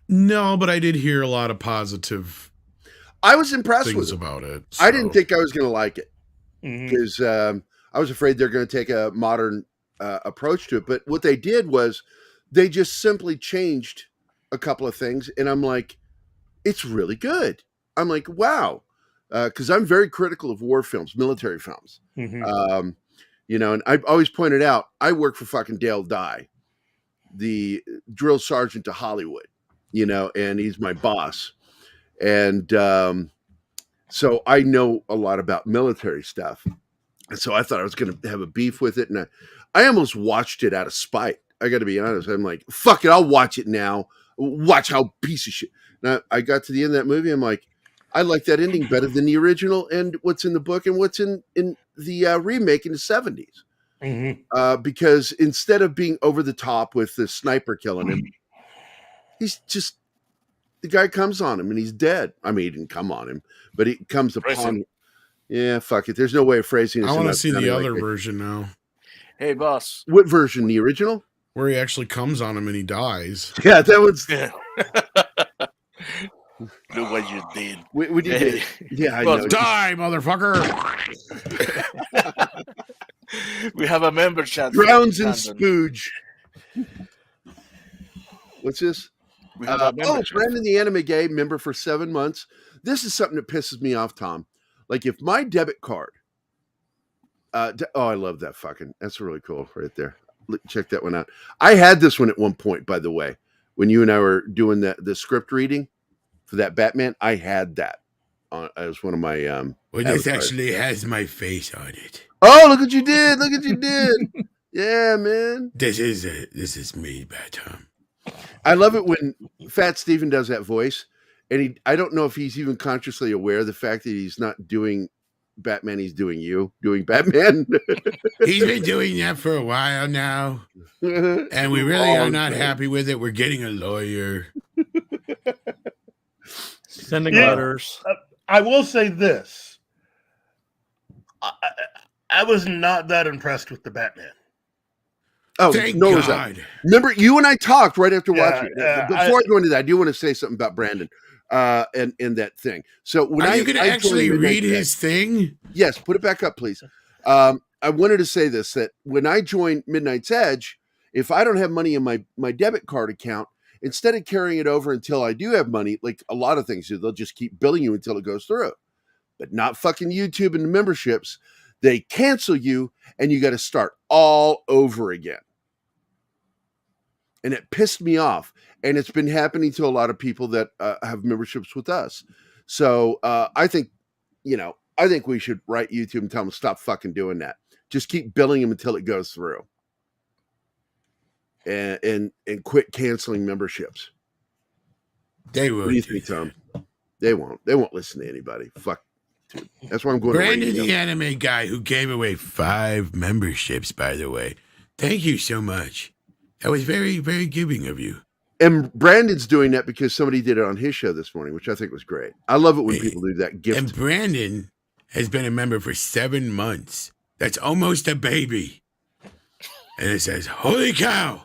No, but I did hear a lot of positive. I was impressed with about it. I didn't think I was going to like it Mhm. because I was afraid they're going to take a modern approach to it. But what they did was they just simply changed a couple of things, and I'm like, it's really good. I'm like, wow, because I'm very critical of war films, military films. Mhm. You know, and I've always pointed out, I work for fucking Dale Dye, the drill sergeant to Hollywood, you know, and he's my boss. And so I know a lot about military stuff. And so I thought I was going to have a beef with it. And I almost watched it out of spite. I got to be honest. I'm like, fuck it, I'll watch it now. Watch how piece of shit. Now, I got to the end of that movie. I'm like, I like that ending better than the original and what's in the book and what's in the remake in the 70s. Mhm. Because instead of being over the top with the sniper killing him, he's just, the guy comes on him and he's dead. I mean, he didn't come on him, but he comes upon him. Yeah, fuck it. There's no way of phrasing it. I want to see the other version now. Hey, boss. What version? The original? Where he actually comes on him and he dies. Yeah, that was. Yeah. Look what you did. What you did. Yeah, I know. Die, motherfucker. We have a member chat. Drowns in spooge. What's this? Brandon the Anime Gay, member for 7 months. This is something that pisses me off, Tom. Like, if my debit card. I love that fucking. That's really cool right there. Check that one out. I had this one at one point, by the way, when you and I were doing the script reading for that Batman. I had that as one of my. Well, this actually has my face on it. Oh, look what you did! Look what you did! Yeah, man. This is me, Tom. I love it when Fat Steven does that voice, and I don't know if he's even consciously aware of the fact that he's not doing Batman, he's doing Batman. He's been doing that for a while now, and we really are not happy with it. We're getting a lawyer. Sending letters. I will say this. I was not that impressed with the Batman. Oh, Thank no, God. Remember, you and I talked right after Yeah, watching it. Before I go into that, I do want to say something about Brandon and that thing. So when Are you going to I actually joined read Midnight his thing? Yes, put it back up, please. I wanted to say this, that when I joined Midnight's Edge, if I don't have money in my debit card account, instead of carrying it over until I do have money, like a lot of things do, they'll just keep billing you until it goes through. But not fucking YouTube and the memberships. They cancel you and you got to start all over again. And it pissed me off. And it's been happening to a lot of people that have memberships with us. So I think we should write YouTube and tell them stop fucking doing that. Just keep billing them until it goes through. And quit canceling memberships. They will. What do you think, Tom? They won't. They won't listen to anybody. Fuck. Dude. That's why I'm going Brandon, to the anime guy who gave away 5 memberships, by the way. Thank you so much. That was very, very giving of you. And Brandon's doing that because somebody did it on his show this morning, which I think was great. I love it when people do that gift. And Brandon has been a member for 7 months. That's almost a baby. And it says, holy cow,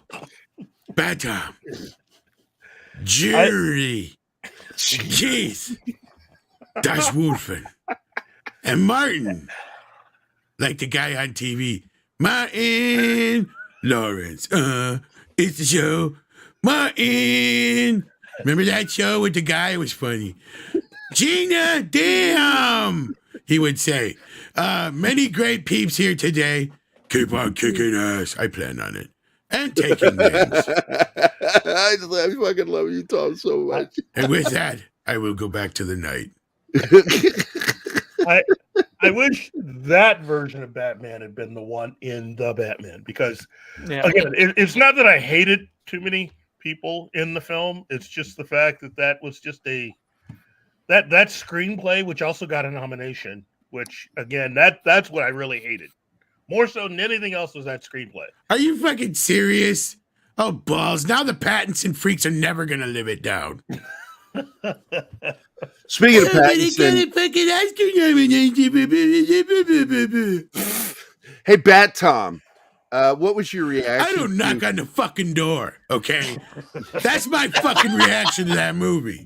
Bad Tom, Judy, Keith, Das Wolfen, and Martin, like the guy on TV, Martin Lawrence. It's the show, Martin. Remember that show with the guy? It was funny. Gina, damn, he would say. Many great peeps here today. Keep on kicking ass. I plan on it. And taking names. I fucking love you, Tom, so much. And with that, I will go back to the night. I wish that version of Batman had been the one in the Batman, because again, it's not that I hated too many people in the film. It's just the fact that was just that screenplay, which also got a nomination, which again, that's what I really hated. More so than anything else was that screenplay. Are you fucking serious? Oh, balls. Now the Pattinson freaks are never going to live it down. Speaking of Pattinson. Hey, Bat Tom, what was your reaction? I don't knock on the fucking door, okay? That's my fucking reaction to that movie.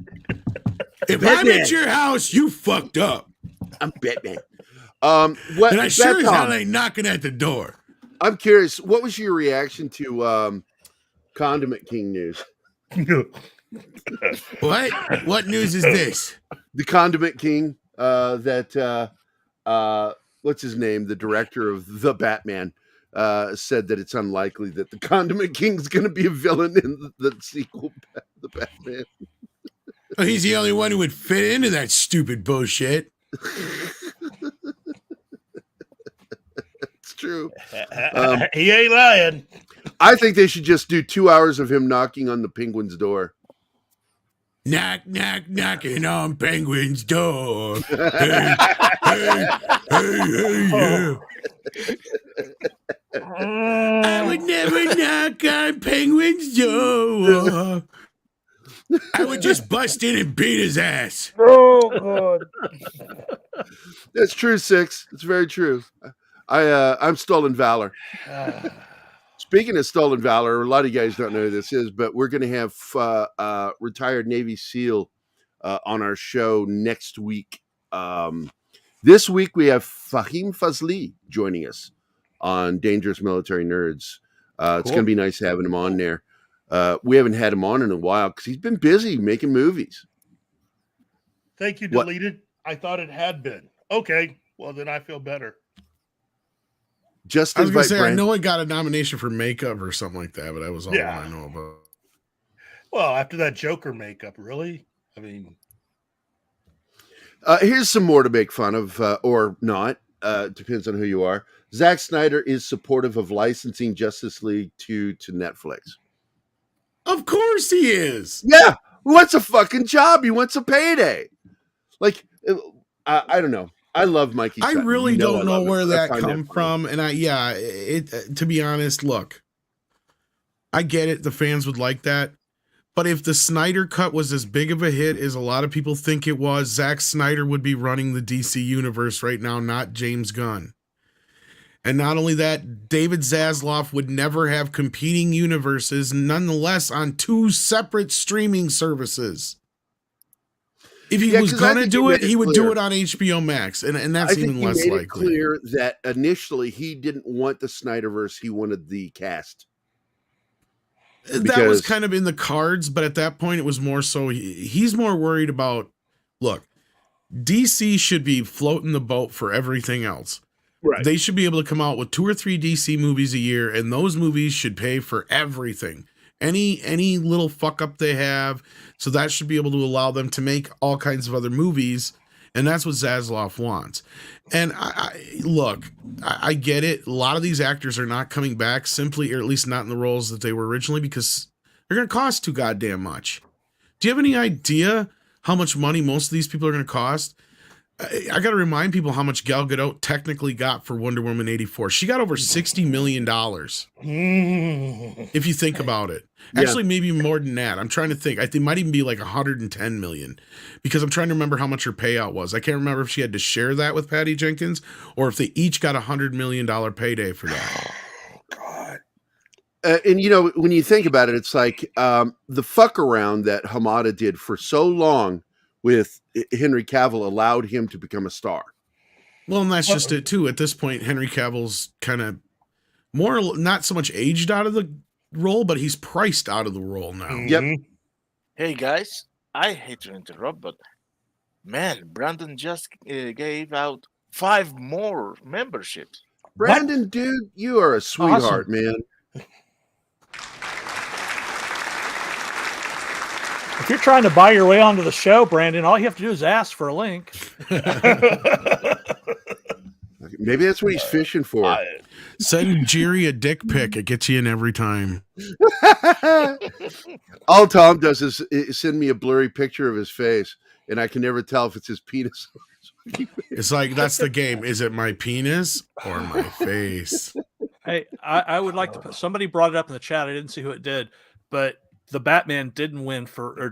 If I'm at your house, you fucked up. I'm Batman. And I sure as hell ain't knocking at the door. I'm curious, what was your reaction to Condiment King news? What news is this? The Condiment King, what's his name? The director of The Batman said that it's unlikely that the Condiment King's going to be a villain in the sequel, The Batman. Well, he's the only one who would fit into that stupid bullshit. It's true. He ain't lying. I think they should just do 2 hours of him knocking on the Penguin's door. Knock, knock, knocking on Penguin's door. Hey, hey, yeah. I would never knock on Penguin's door. I would just bust in and beat his ass. Oh, God. That's true, Six. It's very true. I'm Stolen Valor. Speaking of Stolen Valor, a lot of you guys don't know who this is, but we're going to have retired Navy SEAL on our show next week. This week we have Fahim Fazli joining us on Dangerous Military Nerds. It's going to be nice having him on there. We haven't had him on in a while because he's been busy making movies. Thank you, deleted. I thought it had been. Okay, well then I feel better. I was going to say, I know it got a nomination for makeup or something like that, but that was all I know about. Well, after that Joker makeup, really? I mean, here's some more to make fun of, or not. Depends on who you are. Zack Snyder is supportive of licensing Justice League 2 to Netflix. Of course he is. Yeah. He wants a fucking job. He wants a payday. Like, I don't know. I love Mikey Sutton. I really don't know where that come from. And to be honest, look, I get it. The fans would like that. But if the Snyder Cut was as big of a hit as a lot of people think it was, Zack Snyder would be running the DC universe right now, not James Gunn. And not only that, David Zaslav would never have competing universes, nonetheless, on 2 separate streaming services. If he was going to do it, he would do it on HBO Max, and that's even less likely. I think he made it clear that initially he didn't want the Snyderverse; he wanted the cast. That was kind of in the cards, but at that point, it was more so he's more worried about. Look, DC should be floating the boat for everything else. Right. They should be able to come out with 2 or 3 DC movies a year, and those movies should pay for everything. Any little fuck up they have, so that should be able to allow them to make all kinds of other movies, and that's what Zaslav wants. And I get it. A lot of these actors are not coming back simply, or at least not in the roles that they were originally, because they're going to cost too goddamn much. Do you have any idea how much money most of these people are going to cost? I got to remind people how much Gal Gadot technically got for Wonder Woman 84. She got over $60 million. If you think about it. Actually, maybe more than that. I'm trying to think. I think it might even be like 110 million, because I'm trying to remember how much her payout was. I can't remember if she had to share that with Patty Jenkins or if they each got $100 million payday for that. God. And you know, when you think about it, it's like the fuck around that Hamada did for so long with Henry Cavill allowed him to become a star. Well, and that's just it too. At this point, Henry Cavill's kind of more, not so much aged out of the role, but he's priced out of the role now. Yep. Hey guys, I hate to interrupt, but man, Brandon just gave out 5 more memberships. Brandon, dude, you are a sweetheart, man. If you're trying to buy your way onto the show, Brandon, all you have to do is ask for a link. Maybe that's what he's fishing for. Send Jerry a dick pic. It gets you in every time. All Tom does is send me a blurry picture of his face, and I can never tell if it's his penis. It's like, that's the game. Is it my penis or my face? Hey, I would like to put, somebody brought it up in the chat. I didn't see who it did, but the Batman didn't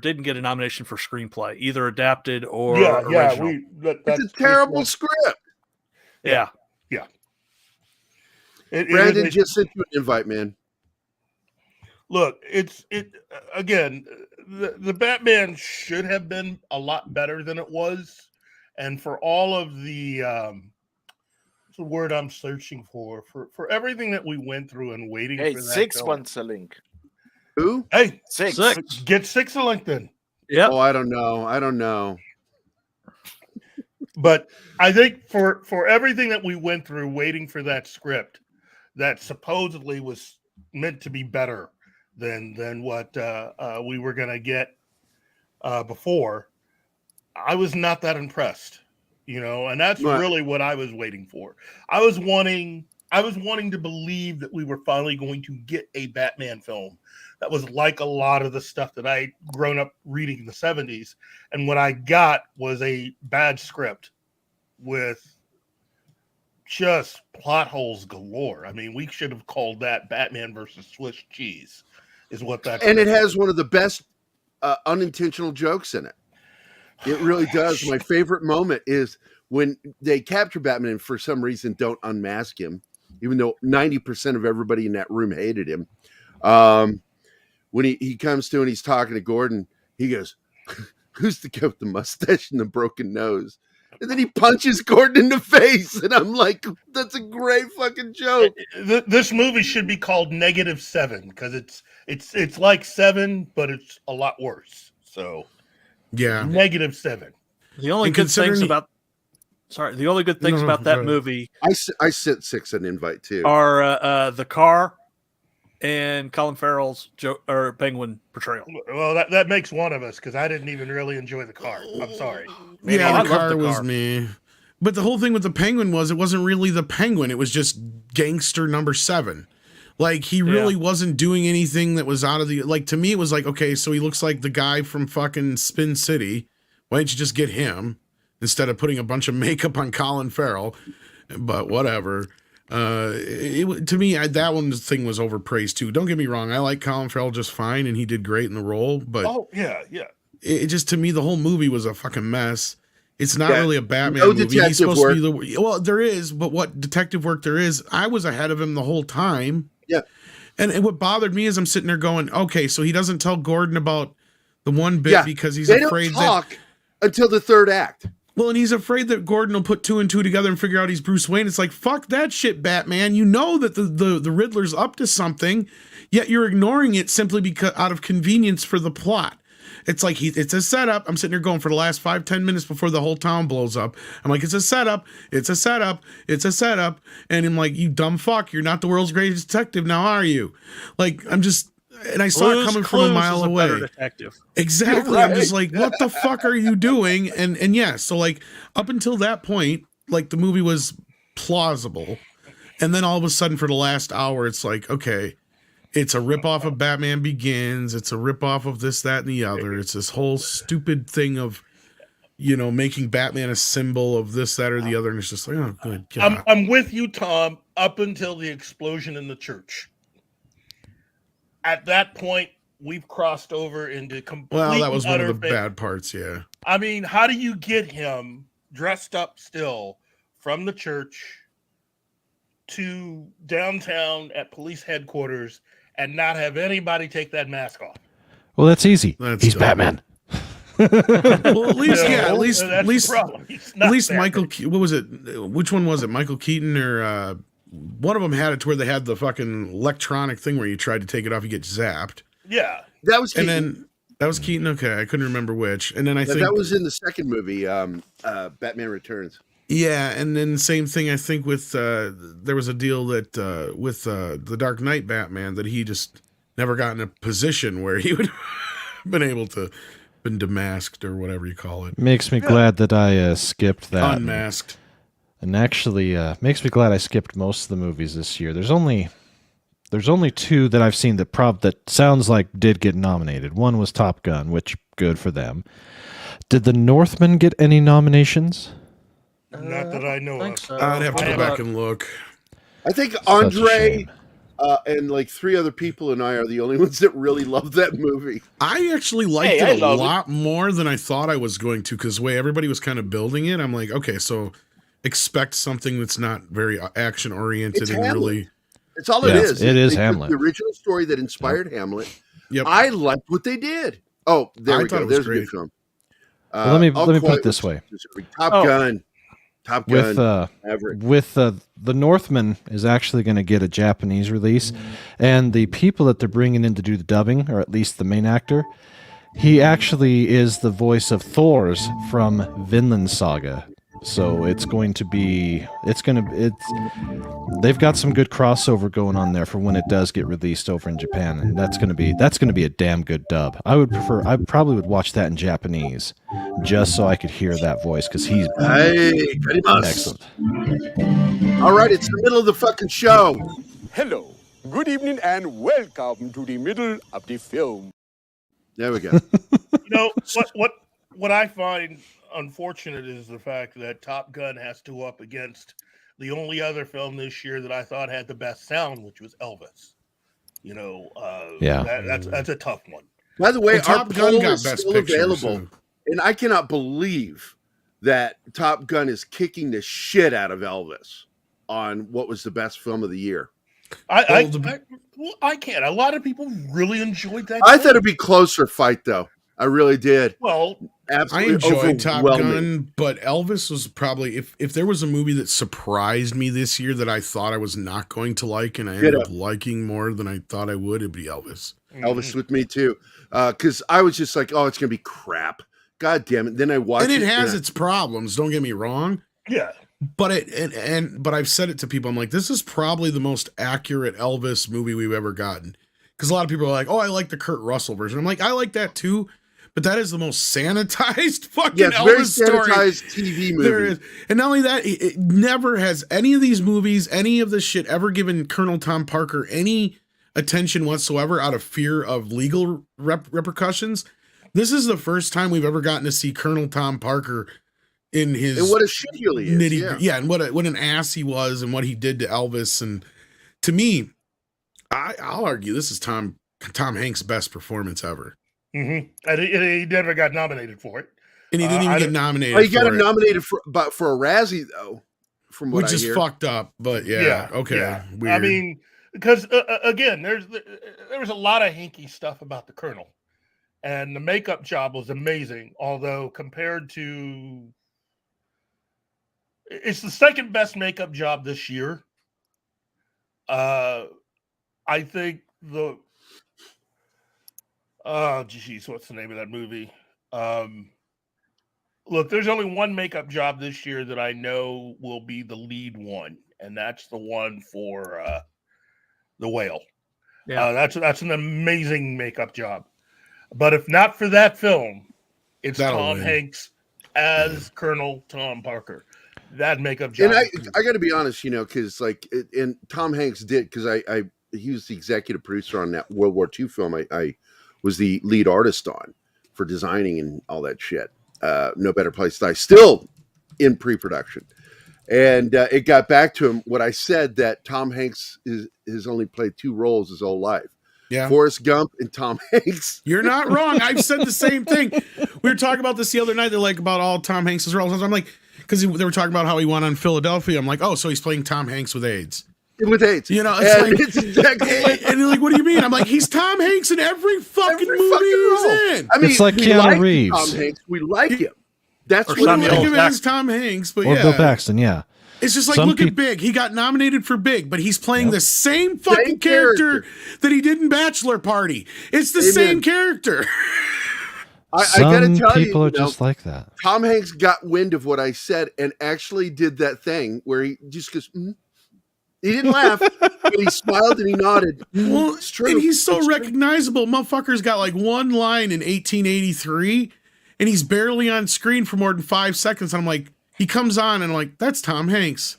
didn't get a nomination for screenplay, either adapted or original. It's a terrible script. Yeah. Brandon just sent you an invite, man. Look, again, the Batman should have been a lot better than it was, and for all of the what's the word I'm searching for everything that we went through and waiting for that. 6 wants a link. Who? Hey, 6. Get 6 a link then. Yeah. Oh, I don't know. But I think for everything that we went through waiting for that script that supposedly was meant to be better than what we were going to get before, I was not that impressed, and that's really what I was waiting for. I was wanting to believe that we were finally going to get a Batman film that was like a lot of the stuff that I'd grown up reading in the 70s. And what I got was a bad script with just plot holes galore. I mean, we should have called that Batman versus Swiss cheese is what that. And it has one of the best unintentional jokes in it. It really does. My favorite moment is when they capture Batman and for some reason don't unmask him, even though 90% of everybody in that room hated him. When he comes to and he's talking to Gordon, he goes, "Who's the guy with the mustache and the broken nose?" And then he punches Gordon in the face, and I'm like, "That's a great fucking joke." This movie should be called -7 because it's like 7, but it's a lot worse. So yeah, -7. The only good things about that movie, I sent 6 an invite too, are the car and Colin Farrell's Penguin portrayal. Well, that makes one of us because I didn't even really enjoy the car. I'm sorry. Yeah, the car was me. But the whole thing with the Penguin was it wasn't really the Penguin. It was just gangster number 7. Like, he really wasn't doing anything that was out of the... Like, to me, it was like, okay, so he looks like the guy from fucking Spin City. Why don't you just get him instead of putting a bunch of makeup on Colin Farrell? But whatever. To me, that one thing was overpraised too. Don't get me wrong, I like Colin Farrell just fine, and he did great in the role. But yeah. It just, to me, the whole movie was a fucking mess. It's not really a Batman no movie. He's supposed work. to be well, there is, but what detective work there is, I was ahead of him the whole time. Yeah. And what bothered me is I'm sitting there going, okay, so he doesn't tell Gordon about the one bit because he's afraid don't talk until the third act. Well, and he's afraid that Gordon will put 2 and 2 together and figure out he's Bruce Wayne. It's like, fuck that shit, Batman. You know that the Riddler's up to something, yet you're ignoring it simply because out of convenience for the plot. It's like it's a setup. I'm sitting here going for the last 5-10 minutes before the whole town blows up. I'm like, it's a setup. It's a setup. It's a setup. And I'm like, you dumb fuck. You're not the world's greatest detective now, are you? Like, I'm just, and I saw it coming from a mile away. Detective. Exactly. Right. I'm just like, what the fuck are you doing? And yeah, so like up until that point, like the movie was plausible. And then all of a sudden for the last hour, it's like, okay, it's a ripoff of Batman Begins. It's a ripoff of this, that, and the other. It's this whole stupid thing of, making Batman a symbol of this, that, or the other. And it's just like, oh, good God. I'm with you, Tom, up until the explosion in the church. At that point, we've crossed over into complete. Well, that was one of the bad parts, yeah. I mean, how do you get him dressed up still from the church to downtown at police headquarters and not have anybody take that mask off? Well, that's easy. He's dumb. Batman. Well, at least, at least Batman. Michael. What was it? Which one was it? Michael Keaton or one of them had it to where they had the fucking electronic thing where you tried to take it off, you get zapped. Yeah, that was Keaton. And then that was Keaton. Okay, I couldn't remember which. And then I think that was in the second movie, Batman Returns. Yeah, and then same thing. I think with there was a deal that with the Dark Knight Batman that he just never got in a position where he would been able to been demasked or whatever you call it. Makes me glad that I skipped that. Unmasked. And actually, makes me glad I skipped most of the movies this year. There's only 2 that I've seen that sounds like did get nominated. One was Top Gun, which good for them. Did The Northman get any nominations? Not that I know of. So. I'd have to go back and look. I think Andre and like 3 other people and I are the only ones that really love that movie. I actually liked it a lot more than I thought I was going to, because the way everybody was kind of building it, I'm like, okay, so expect something that's not very action oriented and really. It's all it is. It is they Hamlet. The original story that inspired Hamlet. Yep. I liked what they did. Oh, there we go. There's a good film. Well, let me put it this way. Top Gun. With The Northman is actually going to get a Japanese release, and the people that they're bringing in to do the dubbing, or at least the main actor, he actually is the voice of Thor's from Vinland Saga. So they've got some good crossover going on there for when it does get released over in Japan, and that's going to be a damn good dub. I probably would watch that in Japanese just so I could hear that voice, because he's excellent. All right, it's the middle of the fucking show. Hello, good evening, and welcome to the middle of the film. There we go. What I find unfortunate is the fact that Top Gun has to go up against the only other film this year that I thought had the best sound, which was Elvis. That's a tough one. By the way, Top Gun got is Best still Picture, available, and I cannot believe that Top Gun is kicking the shit out of Elvis on what was the best film of the year. I can't. A lot of people really enjoyed that. I thought it'd be closer fight though. I really did. Well, absolutely. I enjoyed Top Gun, but Elvis was probably, if there was a movie that surprised me this year that I thought I was not going to like, and I ended up liking more than I thought I would, it'd be Elvis. Elvis with me too, because I was just like, oh, it's gonna be crap. God damn it! Then I watched, and it has its problems. Don't get me wrong. Yeah. But but I've said it to people. I'm like, this is probably the most accurate Elvis movie we've ever gotten. Because a lot of people are like, oh, I like the Kurt Russell version. I'm like, I like that too. But that is the most sanitized fucking Elvis very sanitized story TV movie. there is. And not only that, it never has any of these movies, any of this shit ever given Colonel Tom Parker any attention whatsoever out of fear of legal repercussions. This is the first time we've ever gotten to see Colonel Tom Parker in his and what a shitheel he is. Yeah, and what an ass he was, and what he did to Elvis. And to me, I'll argue this is Tom Hanks' best performance ever. Mm-hmm. And he never got nominated for it. And he didn't even get nominated. Oh, he got nominated for a Razzie though, from what which I is hear. Fucked up. But yeah, okay, yeah. weird. I mean, because again, there was a lot of hinky stuff about the Colonel, and the makeup job was amazing. Although compared to, it's the second best makeup job this year. I think what's the name of that movie? Look, there's only one makeup job this year that I know will be the lead one, and that's the one for The Whale. Yeah, that's an amazing makeup job. But if not for that film, it's Tom Hanks as Colonel Tom Parker. That makeup job. And I got to be honest, because and Tom Hanks did, because he was the executive producer on that World War II film. I was the lead artist on for designing and all that shit. No Better Place to Die, still in pre-production. And it got back to him what I said, that Tom Hanks has only played 2 roles his whole life. Yeah. Forrest Gump and Tom Hanks. You're not wrong. I've said the same thing. We were talking about this the other night. They're like about all Tom Hanks' roles. I'm like, because they were talking about how he won on Philadelphia. I'm like, oh, so he's playing Tom Hanks with AIDS. With AIDS. It's exactly. And you're like, what do you mean? I'm like, he's Tom Hanks in every fucking movie he's in. I mean, it's like Keanu Reeves. Tom Hanks. We like him. That's what we like him as Tom Hanks, but or Bill Paxton, yeah. It's just like, look at Big. He got nominated for Big, but he's playing the same fucking character that he did in Bachelor Party. It's the same character. I gotta tell you, people are just like that. Tom Hanks got wind of what I said and actually did that thing where he just goes, He didn't laugh, but he smiled and he nodded. Well, it's true. And he's so recognizable. Motherfucker's got like one line in 1883, and he's barely on screen for more than 5 seconds. And I'm like, he comes on, and I'm like, that's Tom Hanks.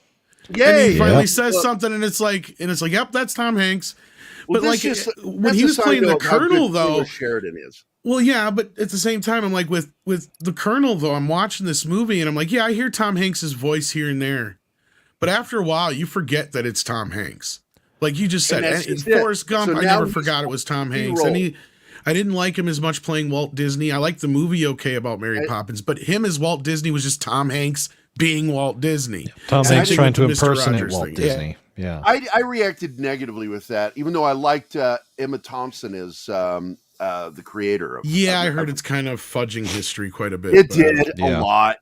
Yeah, and he finally says something, and it's like, yep, that's Tom Hanks. Well, but like when he was playing the Colonel, though, Sheridan is. Well, yeah, but at the same time, I'm like, with the Colonel, though, I'm watching this movie, and I'm like, yeah, I hear Tom Hanks's voice here and there. But after a while, you forget that it's Tom Hanks. Like you just said, in Forrest Gump, I never forgot it was Tom Hanks. And I didn't like him as much playing Walt Disney. I liked the movie okay about Mary Poppins, but him as Walt Disney was just Tom Hanks being Walt Disney. Tom Hanks trying to impersonate Walt Disney. Yeah. I reacted negatively with that, even though I liked Emma Thompson as the creator of. Yeah, I heard it's kind of fudging history quite a bit. It did a lot.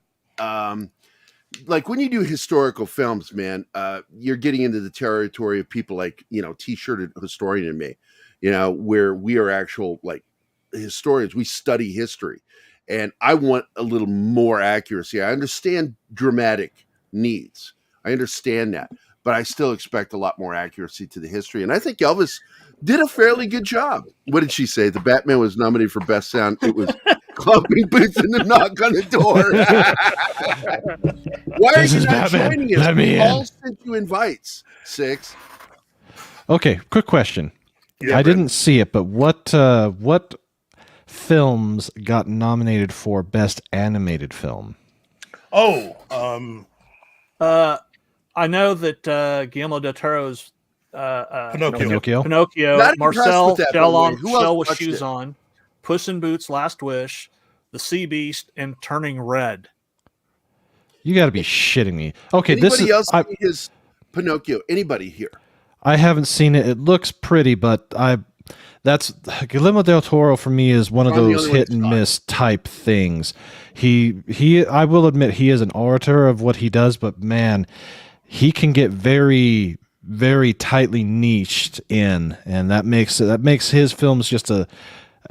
Like when you do historical films, man, you're getting into the territory of people like, T-shirted historian and me, where we are actual like historians. We study history, and I want a little more accuracy. I understand dramatic needs. I understand that, but I still expect a lot more accuracy to the history. And I think Elvis did a fairly good job. What did she say? The Batman was nominated for best sound. It was clumping boots and the knock on the door. Why are you not joining us? We all sent you invites. 6. Okay, quick question. Yeah, I didn't see it, but what films got nominated for best animated film? I know that Guillermo del Toro's Pinocchio. Marcel, Who Shell with watched Shoes it? On, Puss in Boots, Last Wish, The Sea Beast, and Turning Red. You got to be shitting me. Okay, Anybody else see his Pinocchio? Anybody here? I haven't seen it. It looks pretty, but that's Guillermo del Toro for me is one of those hit and miss type things. I will admit he is an orator of what he does, but man, he can get very, very tightly niched in, and that makes his films just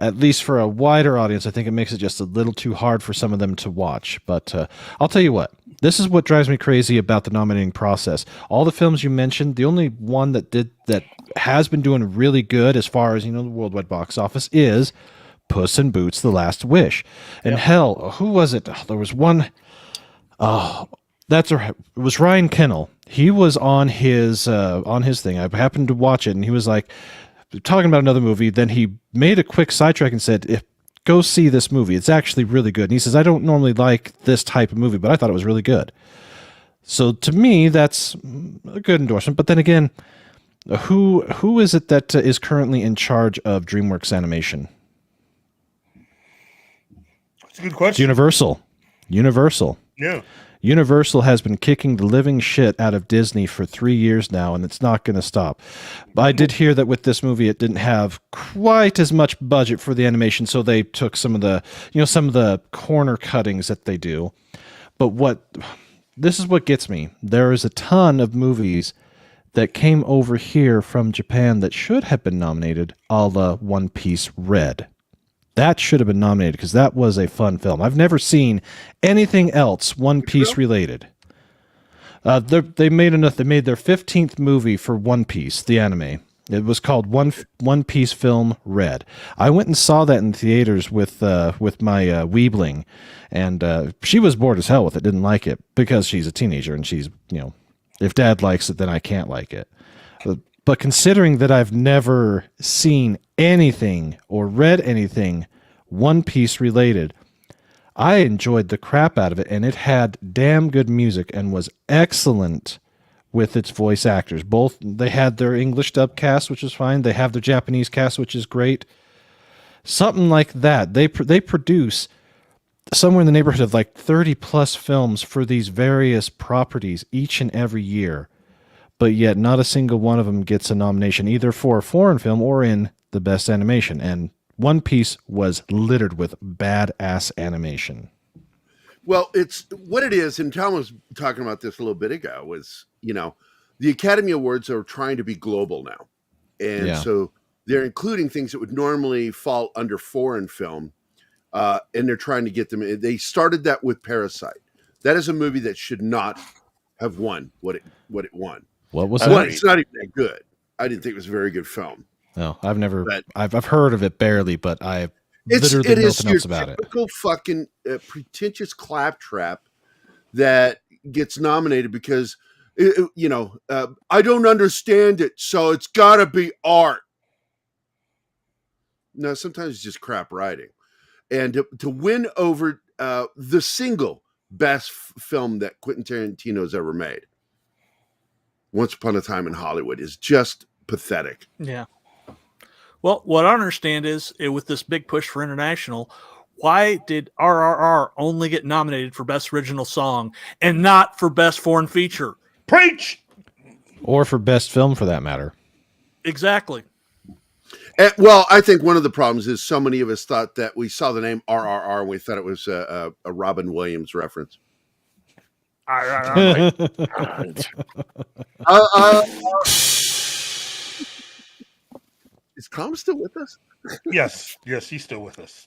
at least for a wider audience, I think it makes it just a little too hard for some of them to watch. But I'll tell you what, this is what drives me crazy about the nominating process. All the films you mentioned, the only one that has been doing really good as far as the worldwide box office is Puss in Boots: The Last Wish. And hell, who was it? There was one. Oh, that's right. It was Ryan Kennel. He was on his thing. I happened to watch it, and he was like talking about another movie. Then he made a quick sidetrack and said, go see this movie. It's actually really good. And he says, I don't normally like this type of movie, but I thought it was really good. So to me, that's a good endorsement. But then again, who is it that is currently in charge of DreamWorks Animation? That's a good question. It's Universal. Yeah. Universal has been kicking the living shit out of Disney for 3 years now, and it's not going to stop. But I did hear that with this movie, it didn't have quite as much budget for the animation, so they took some of the corner cuttings that they do. But this is what gets me. There is a ton of movies that came over here from Japan that should have been nominated, a la One Piece Red. That should have been nominated because that was a fun film. I've never seen anything else One Piece related. They made their 15th movie for One Piece, the anime. It was called One Piece Film Red. I went and saw that in theaters with my weebling, and she was bored as hell with it. Didn't like it because she's a teenager and she's, if Dad likes it, then I can't like it. But considering that I've never seen anything or read anything One Piece related, I enjoyed the crap out of it, and it had damn good music and was excellent with its voice actors. Both, they had their English dub cast, which is fine. They have their Japanese cast, which is great. Something like that. They produce somewhere in the neighborhood of like 30 plus films for these various properties each and every year. But yet not a single one of them gets a nomination either for a foreign film or in the best animation. And One Piece was littered with badass animation. Well, it's what it is, and Tom was talking about this a little bit ago, was, the Academy Awards are trying to be global now. And so they're including things that would normally fall under foreign film, and they're trying to get them. They started that with Parasite. That is a movie that should not have won what it won. What was that? It's not even that good. I didn't think it was a very good film. No, I've never. I've heard of it barely, but I've literally nothing else about it. Typical fucking pretentious claptrap that gets nominated because I don't understand it, so it's got to be art. No, sometimes it's just crap writing, and to win over the single best film that Quentin Tarantino's ever made, Once Upon a Time in Hollywood, is just pathetic. Yeah. Well, what I understand is with this big push for international, why did RRR only get nominated for Best Original Song and not for Best Foreign Feature? Preach! Or for Best Film, for that matter. Exactly. Well, I think one of the problems is so many of us thought that we saw the name RRR and we thought it was a Robin Williams reference. Is Tom still with us? Yes, he's still with us.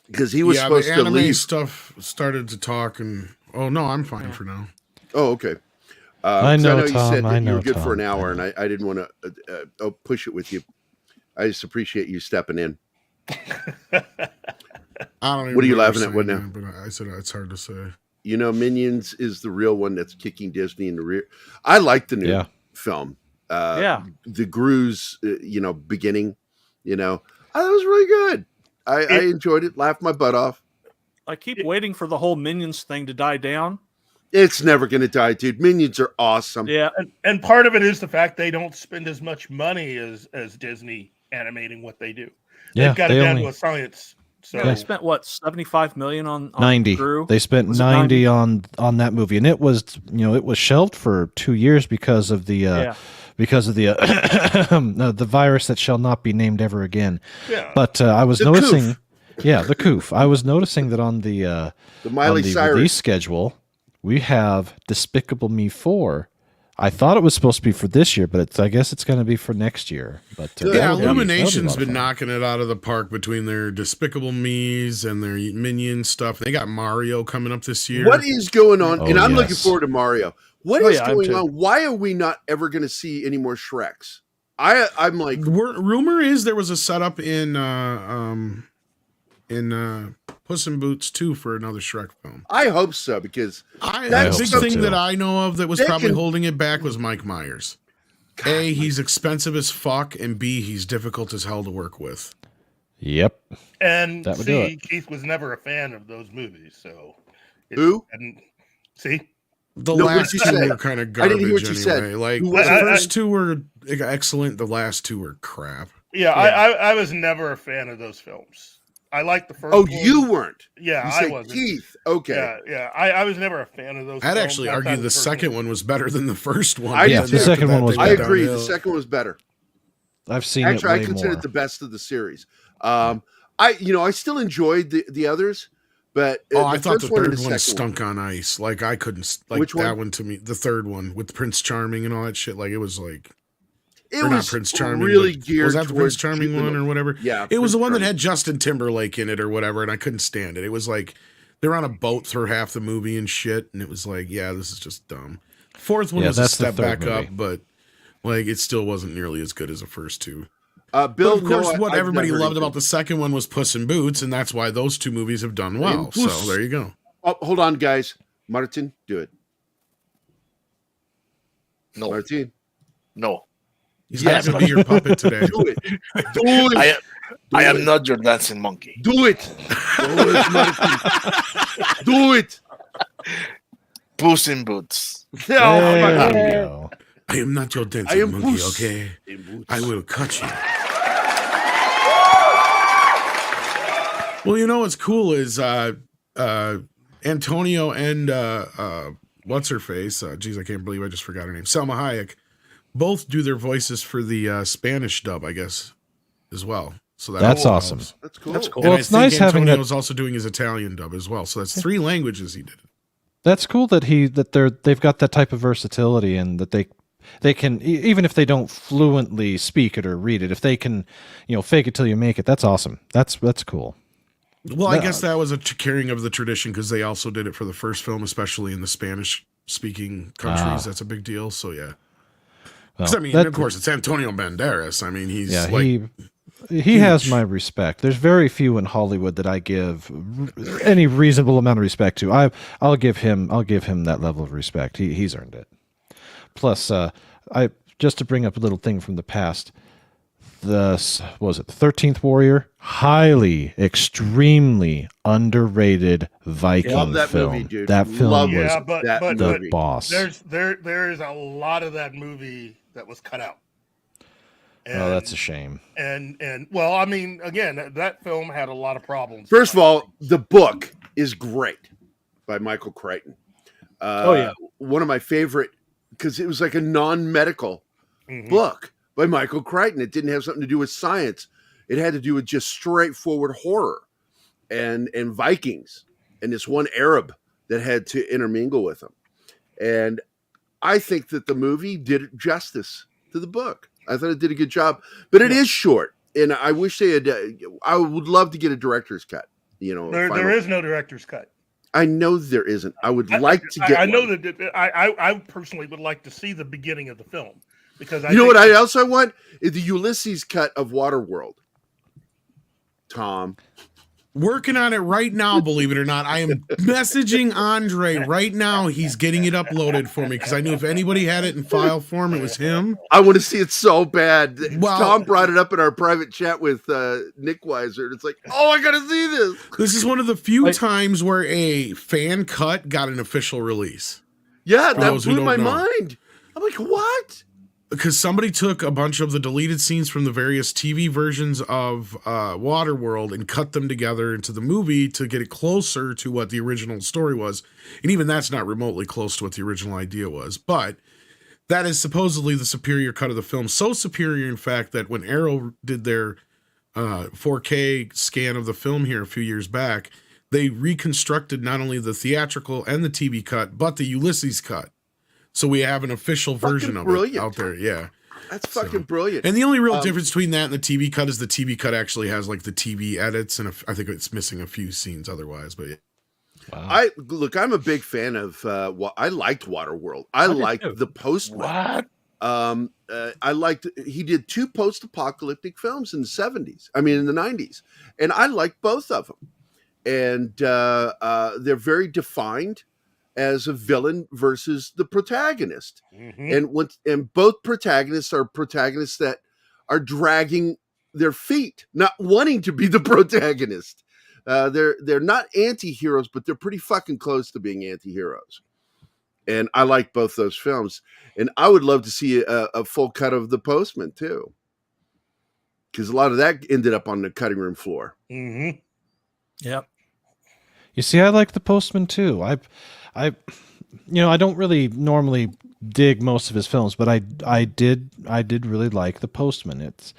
Because he was supposed the to anime leave. Stuff started to talk, and no, I'm fine for now. Oh, okay. I know, you Tom. said that you were good Tom. for an hour, and I didn't want to push it with you. I just appreciate you stepping in. I don't even What are you know laughing you're at? What saying now? that, but I said it's hard to say. Minions is the real one that's kicking Disney in the rear. I like the new film. The Gru's, beginning. I thought it was really good. I enjoyed it. Laughed my butt off. I keep waiting for the whole Minions thing to die down. It's never going to die, dude. Minions are awesome. Yeah, and part of it is the fact they don't spend as much money as Disney animating what they do. Yeah, They've got it down to a science. So they spent what, $75 million on 90. Gru? They spent 90 on that movie, and it was it was shelved for 2 years because of the the virus that shall not be named ever again. Yeah. But I was noticing, Coof. the Coof. I was noticing that on the Miley Cyrus release schedule, we have Despicable Me 4. I thought it was supposed to be for this year, but I guess it's going to be for next year. But Illumination's been knocking it out of the park between their Despicable Me's and their Minion stuff. They got Mario coming up this year. What is going on? And I'm looking forward to Mario. What is going on? Why are we not ever going to see any more Shreks? I'm like, rumor is there was a setup in Puss in Boots 2 for another Shrek film. I hope so, because the big thing that I know of that was probably holding it back was Mike Myers. A, he's expensive as fuck, and B, he's difficult as hell to work with. Yep. And That would do it. Keith was never a fan of those movies, so Who? And see, The No, last what did you two say? were kind of I garbage didn't hear what you said. anyway. Like Who the was it? first two were excellent. The last two were crap. yeah, I was never a fan of those films. I liked the first. Oh, one. you weren't. Yeah, You I said wasn't. Keith. Okay. Yeah. I was never a fan of those. I'd films actually outside argue of the first second one was better than the first one. I Yeah, do the too. second one was I better. agree. The Downhill. second one was better. I've seen Actually, it I way consider more. it the best of the series. I still enjoyed the others, but I thought the first one and third the one second stunk on ice. Like I couldn't like Which one? that one to me. The third one with Prince Charming and all that shit. Like it was like It or was not Prince Charming. really but geared was that the Prince towards Charming one juvenile. or whatever? Yeah, it was Prince the one that Charming. had Justin Timberlake in it or whatever, and I couldn't stand it. It was like they're on a boat through half the movie and shit, and it was like, yeah, this is just dumb. Fourth one Yeah, was a that's the step third back up, movie. but like it still wasn't nearly as good as the first two. Bill, But of course, no, what I've everybody never loved even- about the second one was Puss in Boots, and that's why those two movies have done well. So Puss. there you go. Oh, hold on, guys. Martin, do it. No. Martin, No. He's not going to be your puppet today. do it. Do it. I am not your dancing monkey. Do it. Do it, Martin. Do it. Puss in Boots. Oh, There fuck you you. go. I am not your I dancing am monkey, Puss okay? in Boots. I will cut you. Well, you know what's cool is Antonio and what's her face? Geez, I can't believe I just forgot her name. Selma Hayek. Both do their voices for the Spanish dub, I guess, as well. So That's also awesome. helps. That's cool. That's cool. And Well, I it's think nice having that. Antonio's also doing his Italian dub as well. So that's 3 languages he did. That's cool that they've got that type of versatility and that they can even if they don't fluently speak it or read it, if they can, fake it till you make it. That's awesome. That's cool. Well, I guess that was a carrying of the tradition because they also did it for the first film, especially in the Spanish-speaking countries. That's a big deal. So yeah. 'Cause, Well, I mean, that- of course, it's Antonio Banderas. I mean, he's Yeah, like he has my respect. There's very few in Hollywood that I give any reasonable amount of respect to. I'll give him that level of respect. He's earned it. Plus, I just to bring up a little thing from the past. The 13th Warrior, highly, extremely underrated Viking Love that film. movie, dude. That film Love was that the movie. boss. there is a lot of that movie that was cut out. Oh, that's a shame. And well, I mean, again, that film had a lot of problems. First of all, the book is great by Michael Crichton. One of my favorite because it was like a non-medical book by Michael Crichton. It didn't have something to do with science. It had to do with just straightforward horror and Vikings and this one Arab that had to intermingle with them. And I think that the movie did justice to the book. I thought it did a good job, but it is short. And I wish they had, I would love to get a director's cut. There is no director's cut. I know there isn't. I would like to get. I know one. that I personally would like to see the beginning of the film because You know what I also want is the Ulysses cut of Waterworld. Tom. working on it right now, believe it or not. I am messaging Andre right now. He's getting it uploaded for me because I knew if anybody had it in file form, it was him. I want to see it so bad. Well- Tom brought it up in our private chat with Nick Weiser. And it's like, oh, I got to see this. This is one of the few times where a fan cut got an official release. Yeah, For that those who blew my don't know. mind. I'm like, what? Because somebody took a bunch of the deleted scenes from the various TV versions of Waterworld and cut them together into the movie to get it closer to what the original story was. And even that's not remotely close to what the original idea was. But that is supposedly the superior cut of the film. So superior, in fact, that when Arrow did their 4K scan of the film here a few years back, they reconstructed not only the theatrical and the TV cut, but the Ulysses cut. So we have an official version of it out there. Yeah. That's fucking brilliant. And the only real difference between that and the TV cut is the TV cut actually has like the TV edits, and I think it's missing a few scenes otherwise. But yeah. I'm a big fan of. I liked Waterworld. I liked the post. What? I liked. He did 2 post-apocalyptic films in the 70s. I mean, in the 90s, and I liked both of them. And they're very defined as a villain versus the protagonist. And both protagonists are protagonists that are dragging their feet, not wanting to be the protagonist. They're not anti-heroes, but they're pretty fucking close to being anti-heroes. And I like both those films. And I would love to see a full cut of The Postman too, because a lot of that ended up on the cutting room floor. Mm-hmm. Yep. You see, I like The Postman too. I don't really normally dig most of his films, but I did really like The Postman. It's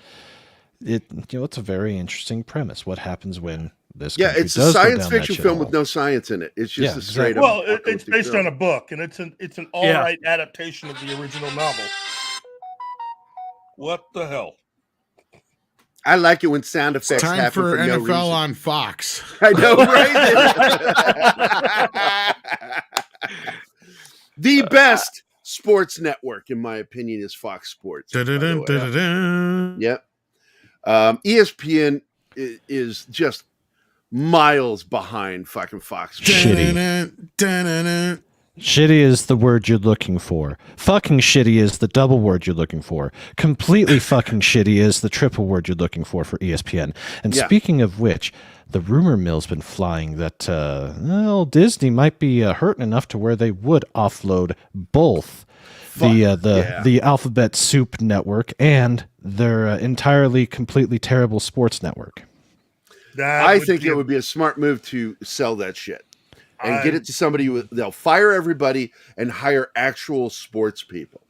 a very interesting premise. What happens when this country it's does a go science down that fiction film shithole? with no science in it. It's just a straight up. Well, it's based film. on a book, and it's an all right adaptation of the original novel. What the hell? I like it when sound effects It's time happen for for no NFL reason. on Fox. I know, right? The best sports network, in my opinion, is Fox Sports. Yep. ESPN is just miles behind fucking Fox Sports. Shitty. Shitty is the word you're looking for. Fucking shitty is the double word you're looking for. Completely fucking shitty is the triple word you're looking for ESPN. And speaking of which, the rumor mill's been flying that Disney might be hurting enough to where they would offload both the Alphabet Soup network and their entirely, completely terrible sports network. I think it would be a smart move to sell that shit and get it to somebody they'll fire everybody and hire actual sports people.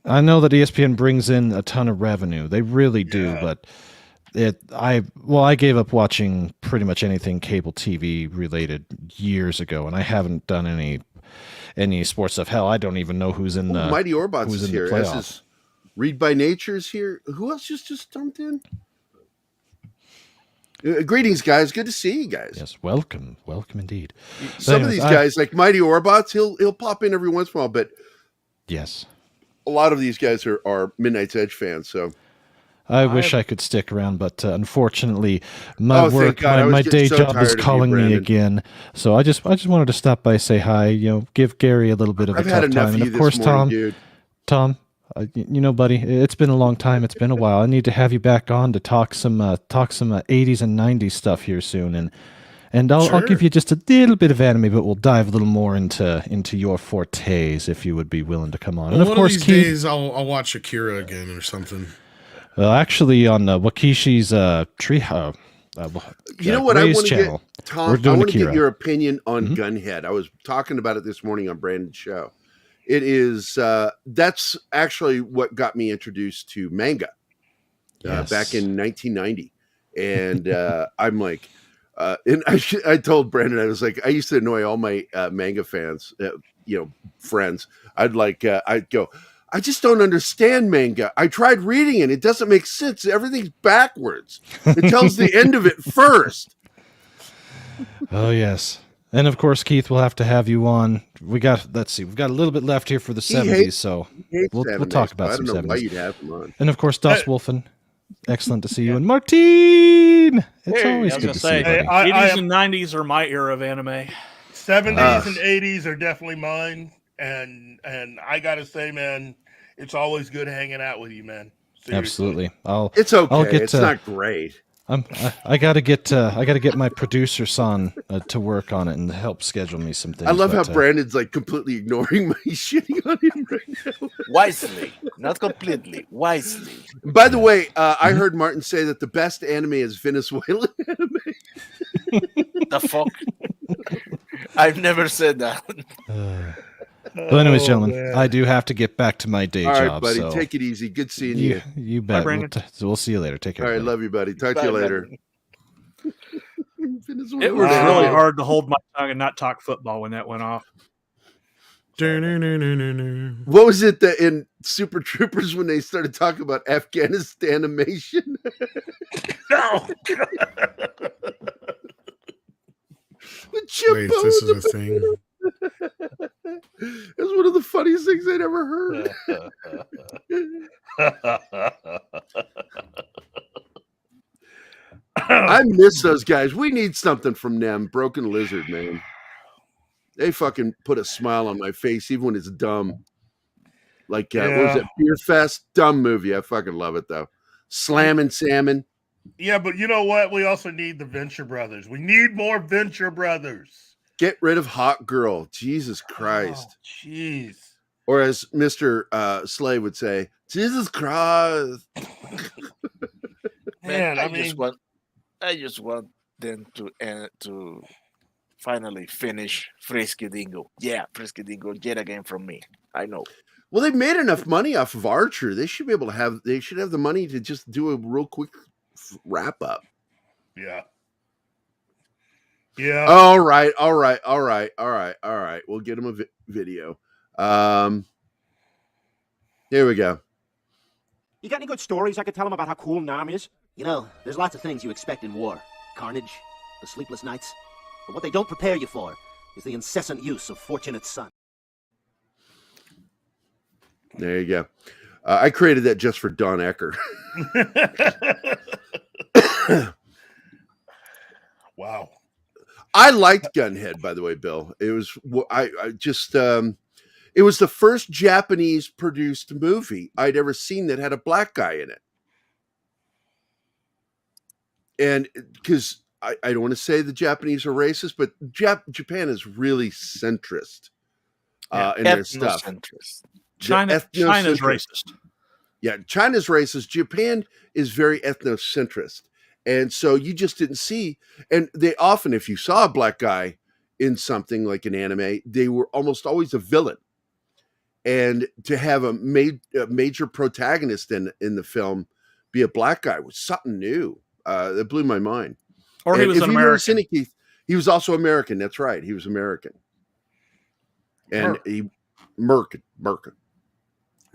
I know that ESPN brings in a ton of revenue. They really do, but I gave up watching pretty much anything cable TV related years ago, and I haven't done any sports stuff. Hell, I don't even know who's in the Mighty Orbots who's is in here. the As playoffs. is Read by Nature's here. Who else just jumped in? Greetings, guys. Good to see you guys. Yes, welcome indeed. Some of these guys, like Mighty Orbots, he'll pop in every once in a while, but yes, a lot of these guys are Midnight's Edge fans. So I wish I could stick around, but unfortunately, my thank work, God. my I was day getting so job tired is of you, calling me Brandon. again. So I just wanted to stop by, say hi, give Gary a little bit of I've a had tough enough time, of and you of course, this morning, Tom, buddy, it's been a long time. It's been a while. I need to have you back on to talk some 80s and 90s stuff here soon, and I'll give you just a little bit of anime, but we'll dive a little more into your fortes if you would be willing to come on. And of one course, of these Keith, days I'll watch Akira again or something. actually on Wakishi's Treehouse. you know what I Ray's want to channel. get, Tom? We're I doing want to get Akira. your opinion on Gunhead. I was talking about it this morning on Brandon's show. It is that's actually what got me introduced to manga back in 1990, and I'm like, and I told Brandon, I was like, I used to annoy all my manga fans, friends. I'd go, I just don't understand manga. I tried reading it; it doesn't make sense. Everything's backwards. It tells the end of it first. Oh yes. And of course, Keith, we'll have to have you on. We've got a little bit left here for the 70s, so we'll talk about some 70s. I don't know why you'd have him on. And of course, Das Wolfen, excellent to see you. And Martine, it's always good to see you, buddy. 80s and 90s are my era of anime. 70s and 80s are definitely mine, and I gotta say, man, it's always good hanging out with you, man. Seriously. Absolutely. It's okay. It's not great. I gotta get my producer son to work on it and help schedule me some things. I love how Brandon's like completely ignoring my shitting on him right now. Wisely, not completely. Wisely. By the way, I heard Martin say that the best anime is Venezuelan anime. The fuck? I've never said that. But anyways, gentlemen, I do have to get back to my day All right, job. buddy, So take it easy. Good seeing you. You bet. Brandon. We'll see you later. Take care. All right, buddy. love you, buddy. Talk to you later. It was really hard to hold my tongue and not talk football when that went off. What was it that in Super Troopers when they started talking about Afghanistan animation? No. Wait, this is a thing. It was one of the funniest things I'd ever heard. I miss those guys. We need something from them. Broken Lizard, man. They fucking put a smile on my face, even when it's dumb. Like what was it? Beer Fest, dumb movie. I fucking love it though. Slammin' Salmon. Yeah, but you know what? We also need the Venture Brothers. We need more Venture Brothers. Get rid of Hot Girl. Jesus Christ. Jeez. Or as Mr. Slay would say, Jesus Christ. Man, I just want them to finally finish Frisky Dingo. Yeah, Frisky Dingo yet again from me. I know. Well, they've made enough money off of Archer. They should be able to have. They should have the money to just do a real quick wrap up. Yeah. Yeah. All right. We'll get them a video. Here we go. You got any good stories I could tell him about how cool Nam is? You know, there's lots of things you expect in war. Carnage, the sleepless nights. But what they don't prepare you for is the incessant use of Fortunate Son. There you go. I created that just for Don Ecker. Wow. I liked Gunhead, by the way, Bill. It was it was the first Japanese produced movie I'd ever seen that had a black guy in it. And because I don't want to say the Japanese are racist, but Japan is really centrist in their stuff. China's racist. Yeah, China's racist. Japan is very ethnocentrist. And so you just didn't see, and they often, if you saw a black guy in something like an anime, they were almost always a villain. And to have a major protagonist in the film be a black guy was something new. That blew my mind. Or he was an American. He was also American. That's right. He was American. And he Merkin.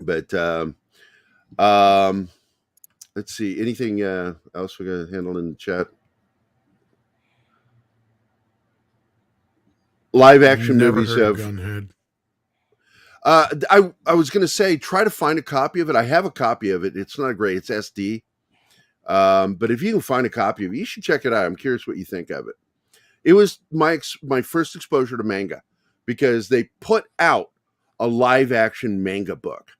But let's see. Anything else we're gonna handle in the chat? Live action movies of Gunhead. I was gonna say try to find a copy of it. I have a copy of it. It's not great. It's SD. But if you can find a copy of it, you should check it out. I'm curious what you think of it. It was my first exposure to manga because they put out a live action manga book.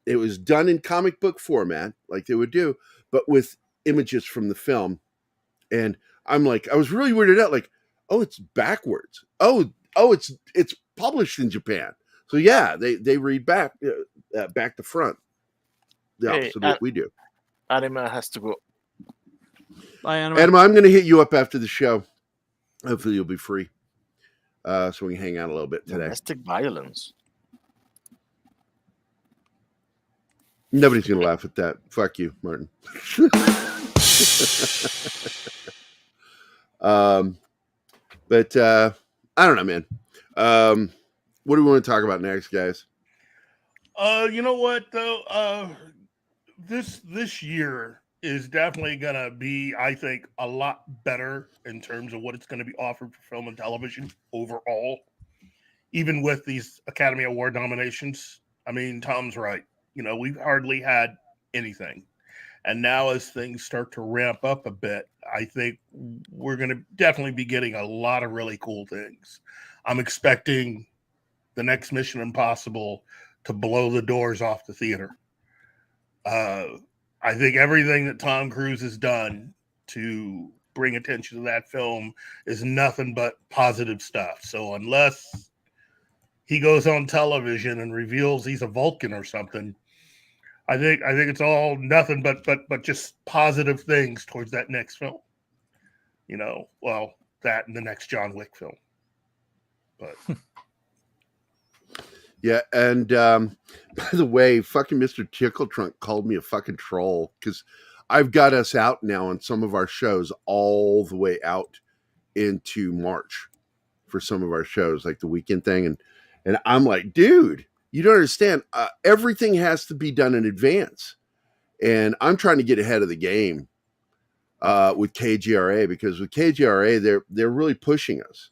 It was done in comic book format, like they would do, but with images from the film. And I'm like, I was really weirded out, like, oh, it's backwards. Oh, it's published in Japan. So yeah, they read back to front. The opposite of what we do. Anima has to go. Bye, Anima. Anima, I'm going to hit you up after the show. Hopefully you'll be free, so we can hang out a little bit today. Domestic violence. Nobody's going to laugh at that. Fuck you, Martin. But I don't know, man. What do we want to talk about next, guys? You know what though? This year is definitely gonna be, I think, a lot better in terms of what it's going to be offered for film and television overall. Even with these Academy Award nominations, I mean, Tom's right. You know, we've hardly had anything, and now as things start to ramp up a bit, I think we're going to definitely be getting a lot of really cool things. I'm expecting the next Mission Impossible to blow the doors off the theater. I think everything that Tom Cruise has done to bring attention to that film is nothing but positive stuff. So unless he goes on television and reveals he's a Vulcan or something, I think it's all nothing but just positive things towards that next film. You know, well, that and the next John Wick film. But yeah, and by the way, fucking Mr. Tickle Trunk called me a fucking troll because I've got us out now on some of our shows all the way out into March for some of our shows, like the weekend thing, and I'm like, dude, you don't understand. Everything has to be done in advance, and I'm trying to get ahead of the game with KGRA because with KGRA they're really pushing us.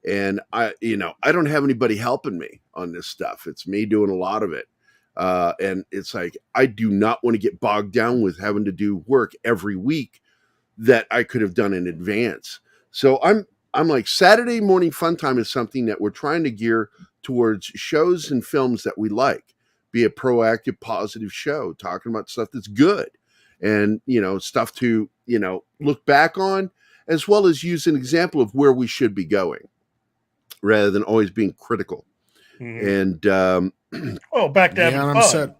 And I don't have anybody helping me on this stuff. It's me doing a lot of it. And it's like, I do not want to get bogged down with having to do work every week that I could have done in advance. So I'm like, Saturday morning fun time is something that we're trying to gear towards shows and films that we like, be a proactive, positive show, talking about stuff that's good and, stuff to, look back on, as well as use an example of where we should be going rather than always being critical. And, back to having fun.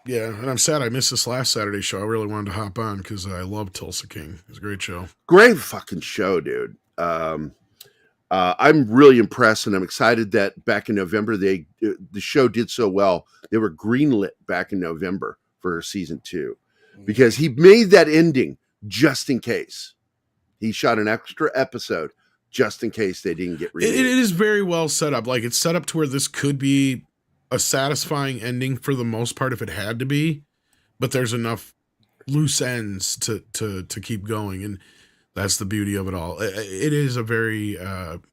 And I'm sad I missed this last Saturday show. I really wanted to hop on because I love Tulsa King. It was a great show. Great fucking show, dude. I'm really impressed, and I'm excited that back in November the show did so well. They were greenlit back in November for season 2 because he made that ending just in case. He shot an extra episode just in case they didn't get renewed. It is very well set up. Like, it's set up to where this could be a satisfying ending for the most part if it had to be, but there's enough loose ends to keep going, and that's the beauty of it all. It is a very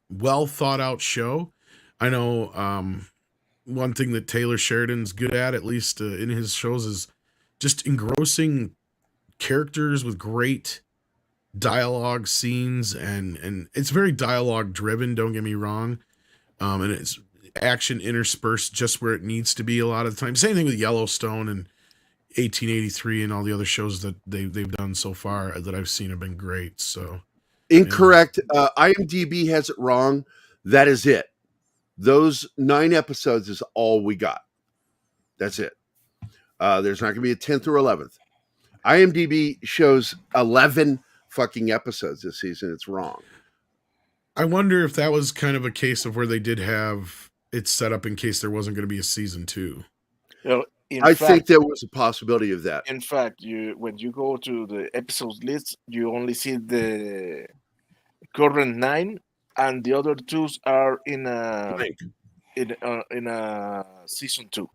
well thought out show. I know one thing that Taylor Sheridan's good at least in his shows, is just engrossing characters with great dialogue scenes, and it's very dialogue driven, don't get me wrong, and it's action interspersed just where it needs to be a lot of the time. Same thing with Yellowstone and 1883 and all the other shows that they've done so far that I've seen have been great. So incorrect. IMDb has it wrong. That is it. Those 9 episodes is all we got. That's it. There's not going to be a 10th or 11th. IMDb shows 11 fucking episodes this season. It's wrong. I wonder if that was kind of a case of where they did have it set up in case there wasn't going to be a season 2. I think there was a possibility of that. In fact, when you go to the episodes list, you only see the current 9, and the other 2 are in a season 2.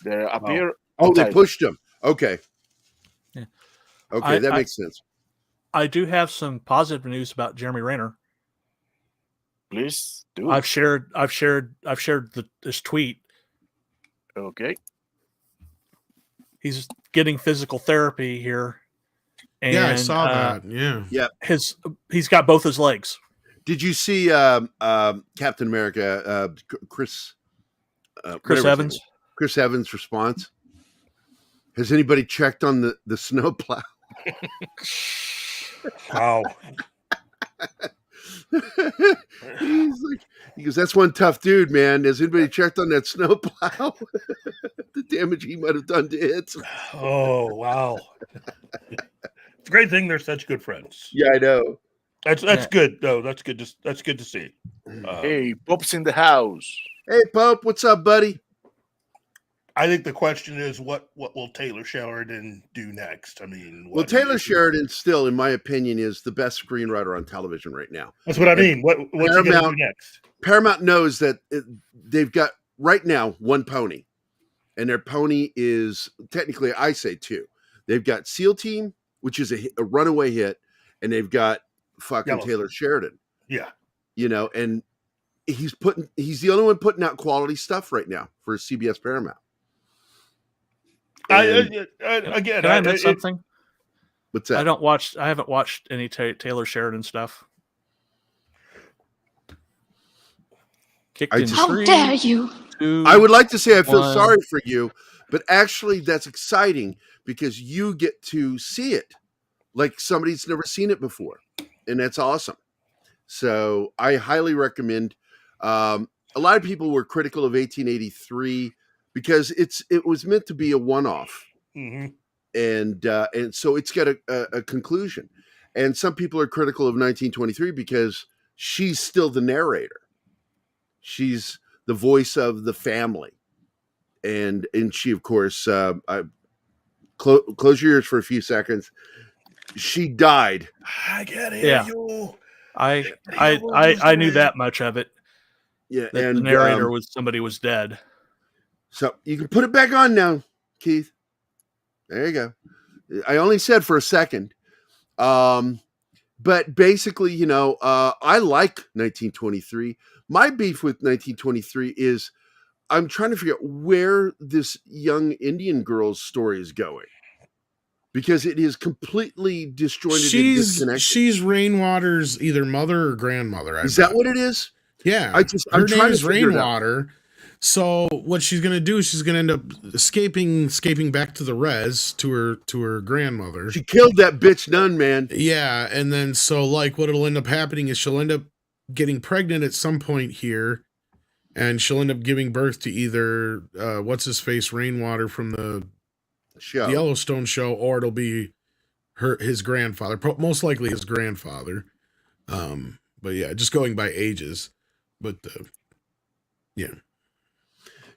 They appear. They pushed them. Okay. Yeah. Okay, that makes sense. I do have some positive news about Jeremy Renner. Please do. I've shared this tweet. Okay. He's getting physical therapy here. And, I saw that. Yeah. He's got both his legs. Did you see Captain America, Chris Evans? Chris Evans' response? Has anybody checked on the snowplow? Wow. He goes, that's one tough dude, man. Has anybody checked on that snowplow? The damage he might have done to it. Oh, wow. It's a great thing they're such good friends. Yeah, I know. That's good, though. That's good to see. Hey, Pope's in the house. Hey, Pope, what's up, buddy? I think the question is, what will Taylor Sheridan do next? I mean, Taylor Sheridan still, in my opinion, is the best screenwriter on television right now. That's what I mean. What's he going to do next? Paramount knows that they've got right now one pony, and their pony is technically, I say 2. They've got SEAL Team, which is a runaway hit, and they've got fucking Taylor Sheridan. Yeah, and he's the only one putting out quality stuff right now for CBS Paramount. Can I miss something? What's that? I haven't watched any Taylor Sheridan stuff. How dare you? 2, I would like to say I feel 1. sorry for you, but actually that's exciting because you get to see it like somebody's never seen it before, and that's awesome. So I highly recommend. A lot of people were critical of 1883 because it was meant to be a one-off, and so it's got a conclusion. And some people are critical of 1923 because she's still the narrator. She's the voice of the family, and she, of course, close your ears for a few seconds. She died. I get it. You. I knew that much of it. Yeah, and the narrator was dead. So you can put it back on now, Keith. There you go. I only said for a second. But basically, I like 1923. My beef with 1923 is I'm trying to figure out where this young Indian girl's story is going. Because it is completely disjointed and disconnected. She's Rainwater's either mother or grandmother. Is that what it is? Yeah. I'm her name trying is to figure Rainwater. So what she's gonna do is she's gonna end up escaping back to the res to her grandmother. She killed that bitch nun, man. Yeah, and then so like what'll end up happening is she'll end up getting pregnant at some point here, and she'll end up giving birth to either what's his face Rainwater from the Yellowstone show, or it'll be his grandfather, most likely his grandfather. But yeah, just going by ages. But yeah.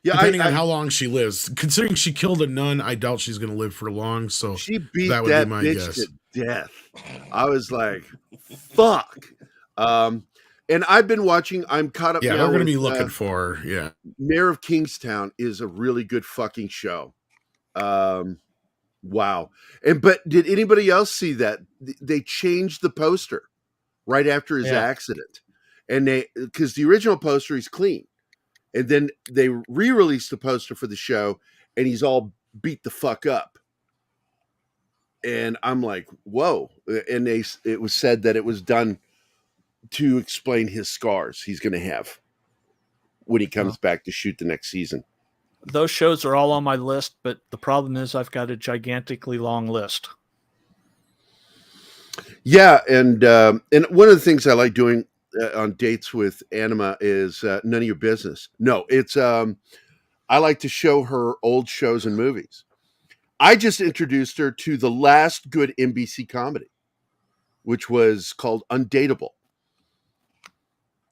Yeah, depending on how long she lives. Considering she killed a nun, I doubt she's going to live for long. So she beat that would that be my bitch guess. to death. I was like, "Fuck!" And I've been watching. I'm caught up. Yeah, now we're going to with, be looking for her. Yeah, Mayor of Kingstown is a really good fucking show. Wow. But did anybody else see that they changed the poster right after his accident, and because the original poster he's clean. And then they re-released the poster for the show, and he's all beat the fuck up. And I'm like, whoa. And it was said that it was done to explain his scars he's going to have when he comes back to shoot the next season. Those shows are all on my list, but the problem is I've got a gigantically long list. Yeah, and one of the things I like doing on dates with Anima is none of your business. No, it's I like to show her old shows and movies. I just introduced her to the last good NBC comedy, which was called Undateable.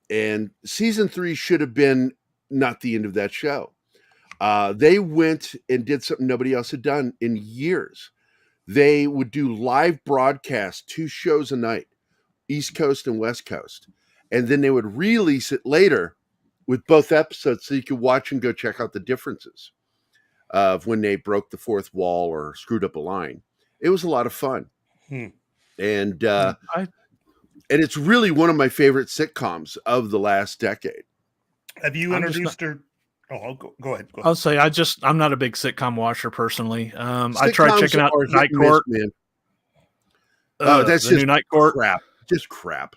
And season 3 should have been not the end of that show. They went and did something nobody else had done in years. They would do live broadcasts, 2 shows a night, East Coast and West Coast. And then they would release it later with both episodes so you could watch and go check out the differences of when they broke the fourth wall or screwed up a line. It was a lot of fun. And it's really one of my favorite sitcoms of the last decade. Have you introduced her? Oh, I'll go ahead. I'll say I'm not a big sitcom watcher personally. I tried checking out Night Court. That's the just new Night Court. Crap. Just crap.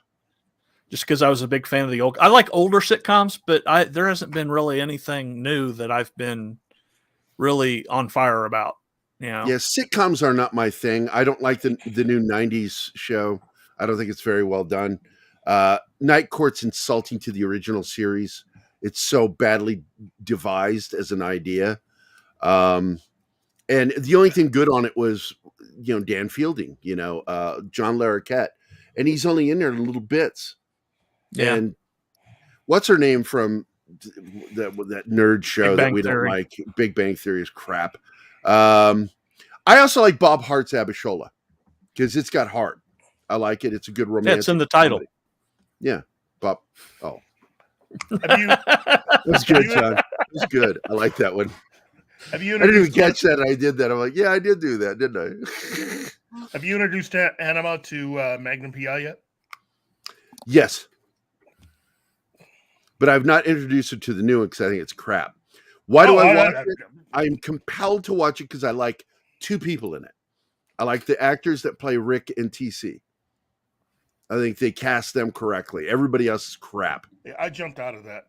Just because I was a big fan of the old. I like older sitcoms, but there hasn't been really anything new that I've been really on fire about. You know? Yeah, sitcoms are not my thing. I don't like the new 90s show. I don't think it's very well done. Night Court's insulting to the original series. It's so badly devised as an idea. And the only thing good on it was, Dan Fielding, John Larroquette. And he's only in there in little bits. Yeah. And what's her name from that nerd show that we don't like? Big Bang Theory is crap. I also like Bob Hart's Abishola because it's got heart. I like it. It's a good romantic. Yeah, it's in the title. Comedy. Yeah, Bob. Oh, that's good, John. That's good. I like that one. Have you? I didn't even catch that. I did that. I'm like, yeah, I did do that, didn't I? Have you introduced Anima to Magnum PI yet? Yes. But I've not introduced her to the new one because I think it's crap. Why do I watch it? I'm compelled to watch it because I like 2 people in it. I like the actors that play Rick and TC. I think they cast them correctly. Everybody else is crap. Yeah, I jumped out of that.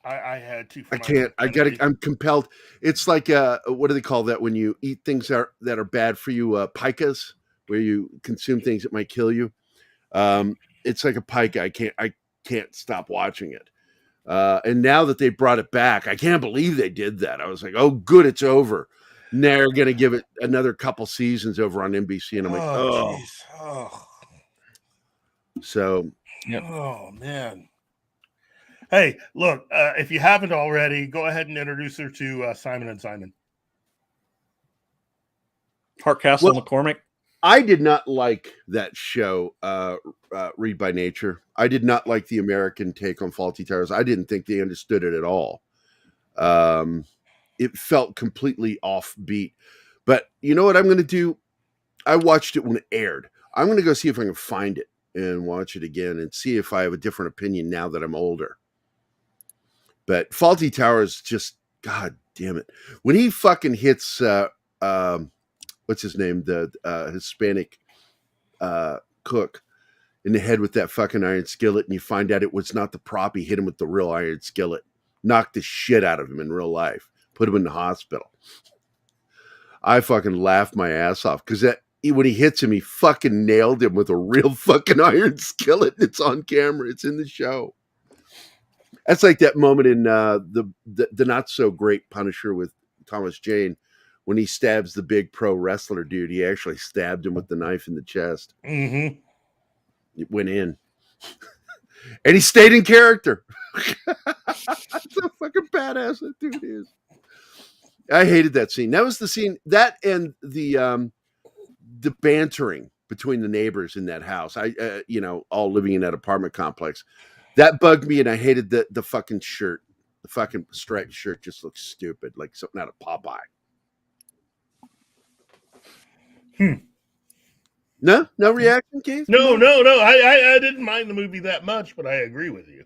I had to. I can't. I'm compelled. It's like what do they call that when you eat things that are bad for you? Pikas, where you consume things that might kill you. It's like a pica. I can't stop watching it. And now that they brought it back, I can't believe they did that. I was like, oh, good, it's over. And they're going to give it another couple seasons over on NBC. And I'm like, oh. So, Oh, man. Hey, look, if you haven't already, go ahead and introduce her to Simon and Simon. Hardcastle McCormick. I did not like that show, Read by Nature. I did not like the American take on Faulty Towers. I didn't think they understood it at all. It felt completely offbeat. But you know what I'm going to do? I watched it when it aired. I'm going to go see if I can find it and watch it again and see if I have a different opinion now that I'm older. But Faulty Towers just, God damn it. When he fucking hits, what's his name? The Hispanic cook in the head with that fucking iron skillet, and you find out it was not the prop. He hit him with the real iron skillet. knocked the shit out of him in real life, put him in the hospital. I fucking laughed my ass off because when he hits him, he fucking nailed him with a real fucking iron skillet. It's on camera. It's in the show. That's like that moment in the not so great Punisher with Thomas Jane when he stabs the big pro wrestler dude. He actually stabbed him with the knife in the chest. Mm-hmm. It went in, and he stayed in character. That's how fucking badass that dude is. I hated that scene. That was the scene that and the bantering between the neighbors in that house. All living in that apartment complex. That bugged me, and I hated the fucking shirt. The fucking striped shirt just looks stupid, like something out of Popeye. No reaction, Keith? No. I didn't mind the movie that much, but I agree with you.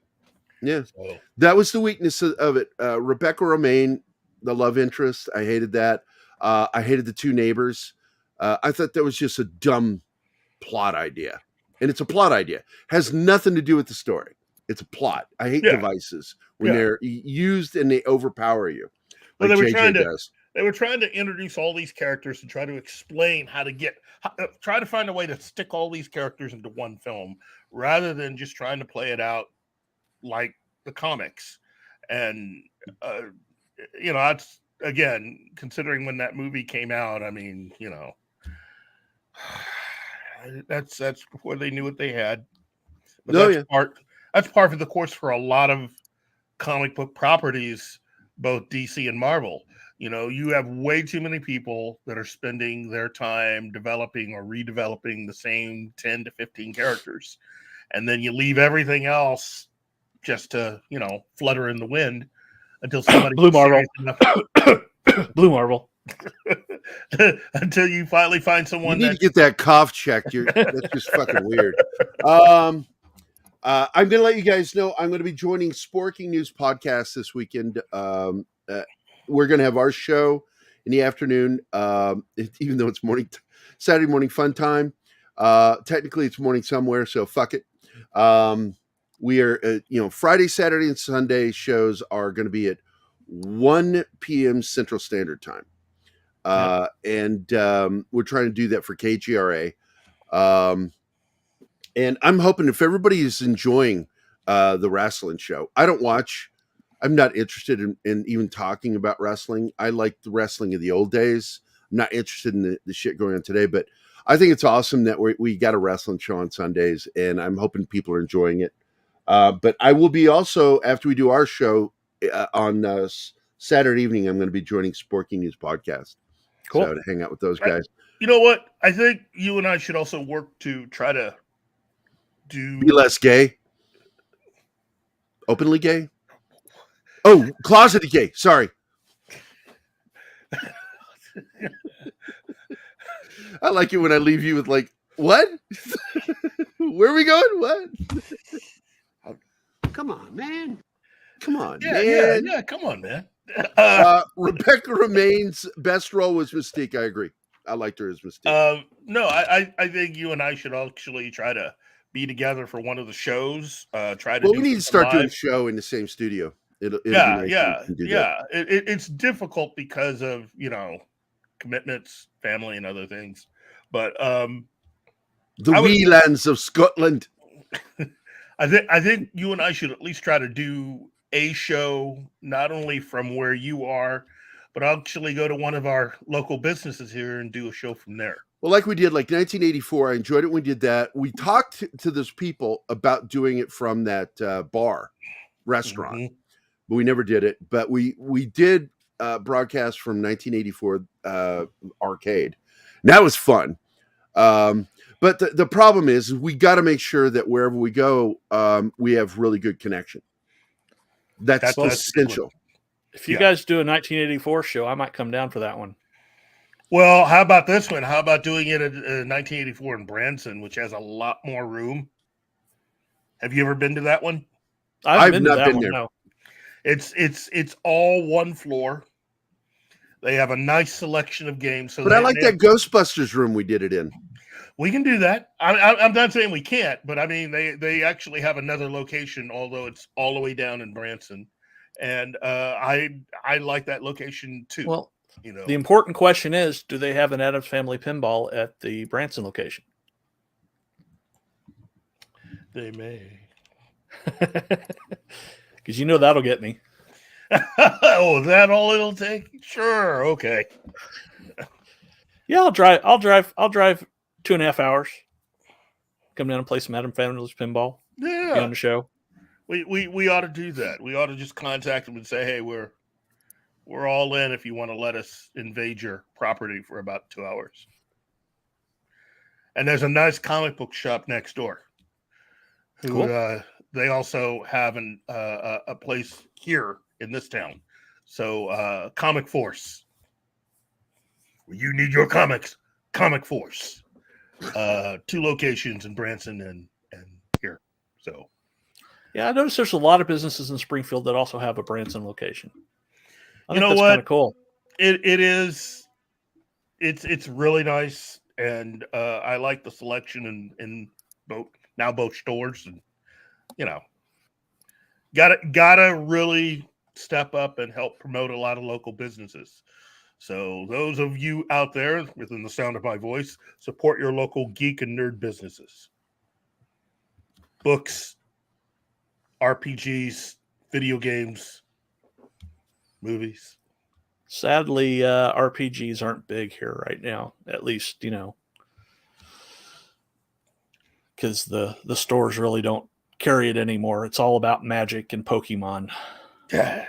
Yeah, So. That was the weakness of it. Rebecca Romaine, the love interest, I hated that. I hated the two neighbors. I thought that was just a dumb plot idea, and it's a plot idea. Has nothing to do with the story. It's a plot. I hate devices when they're used and they overpower you. Well, Like they were trying to introduce all these characters and try to explain try to find a way to stick all these characters into one film rather than just trying to play it out like the comics. And that's again, considering when that movie came out, I mean, that's before they knew what they had. But that's part of the course for a lot of comic book properties, both DC and Marvel. You have way too many people that are spending their time developing or redeveloping the same 10 to 15 characters. And then you leave everything else just to, flutter in the wind until somebody Blue Marvel. Blue Marvel. Until you finally find someone. You need to get that cough checked. That's just fucking weird. I'm going to let you guys know I'm going to be joining Sporking News podcast this weekend. We're going to have our show in the afternoon, even though it's Saturday morning fun time. Technically, it's morning somewhere, so fuck it. We are, Friday, Saturday, and Sunday shows are going to be at 1 p.m. Central Standard Time. And we're trying to do that for KGRA. And I'm hoping if everybody is enjoying the wrestling show, I'm not interested in even talking about wrestling. I like the wrestling of the old days. I'm not interested in the shit going on today, but I think it's awesome that we got a wrestling show on Sundays, and I'm hoping people are enjoying it. But I will be also, after we do our show on Saturday evening, I'm going to be joining Sporking News podcast. Cool. So to hang out with those guys. You know what? I think you and I should also work to try to be less gay. Openly gay? Oh, closeted gay. Sorry. I like it when I leave you with like, what? Where are we going? What? Come on, man. Come on, man. Yeah, come on, man. Rebecca Romaine's best role was Mystique. I agree. I liked her as Mystique. No, I think you and I should actually try to be together for one of the shows. We need to start doing a show in the same studio. It'll be nice It's difficult because of commitments, family, and other things. But the wee lands of Scotland. I think you and I should at least try to do a show, not only from where you are, but actually go to one of our local businesses here and do a show from there. Well, like we did, like 1984, I enjoyed it when we did that. We talked to those people about doing it from that restaurant, but we never did it. But we did broadcast from 1984 arcade. And that was fun. But the problem is we got to make sure that wherever we go, we have really good connection. That's essential. If you guys do a 1984 show, I might come down for that one. Well, how about this one? How about doing it in 1984 in Branson, which has a lot more room? Have you ever been to that one? I've not been there. No. It's all one floor. They have a nice selection of games. But I like that Ghostbusters room we did it in. We can do that. I'm not saying we can't, but I mean they actually have another location, although it's all the way down in Branson, and I like that location too. Well, you know, the important question is, do they have an Addams Family pinball at the Branson location? they may. Because you know that'll get me. Oh, is that all it'll take? Sure, okay. Yeah, I'll drive 2.5 hours. Come down and play some Adam Family's pinball. Yeah, be on the show. We ought to do that. We ought to just contact them and say, hey, we're all in if you want to let us invade your property for about 2 hours. And there's a nice comic book shop next door. Who Cool. They also have a place here in this town. So Comic Force. You need your comics. Comic Force. 2 locations in Branson and here. So yeah, I noticed there's a lot of businesses in Springfield that also have a Branson location. I you think know that's what? kind of cool. It is. It's really nice, and I like the selection in both stores, and gotta really step up and help promote a lot of local businesses. So those of you out there within the sound of my voice, support your local geek and nerd businesses. Books, RPGs, video games, movies. Sadly, RPGs aren't big here right now. At least, because the stores really don't carry it anymore. It's all about Magic and Pokemon. Yeah.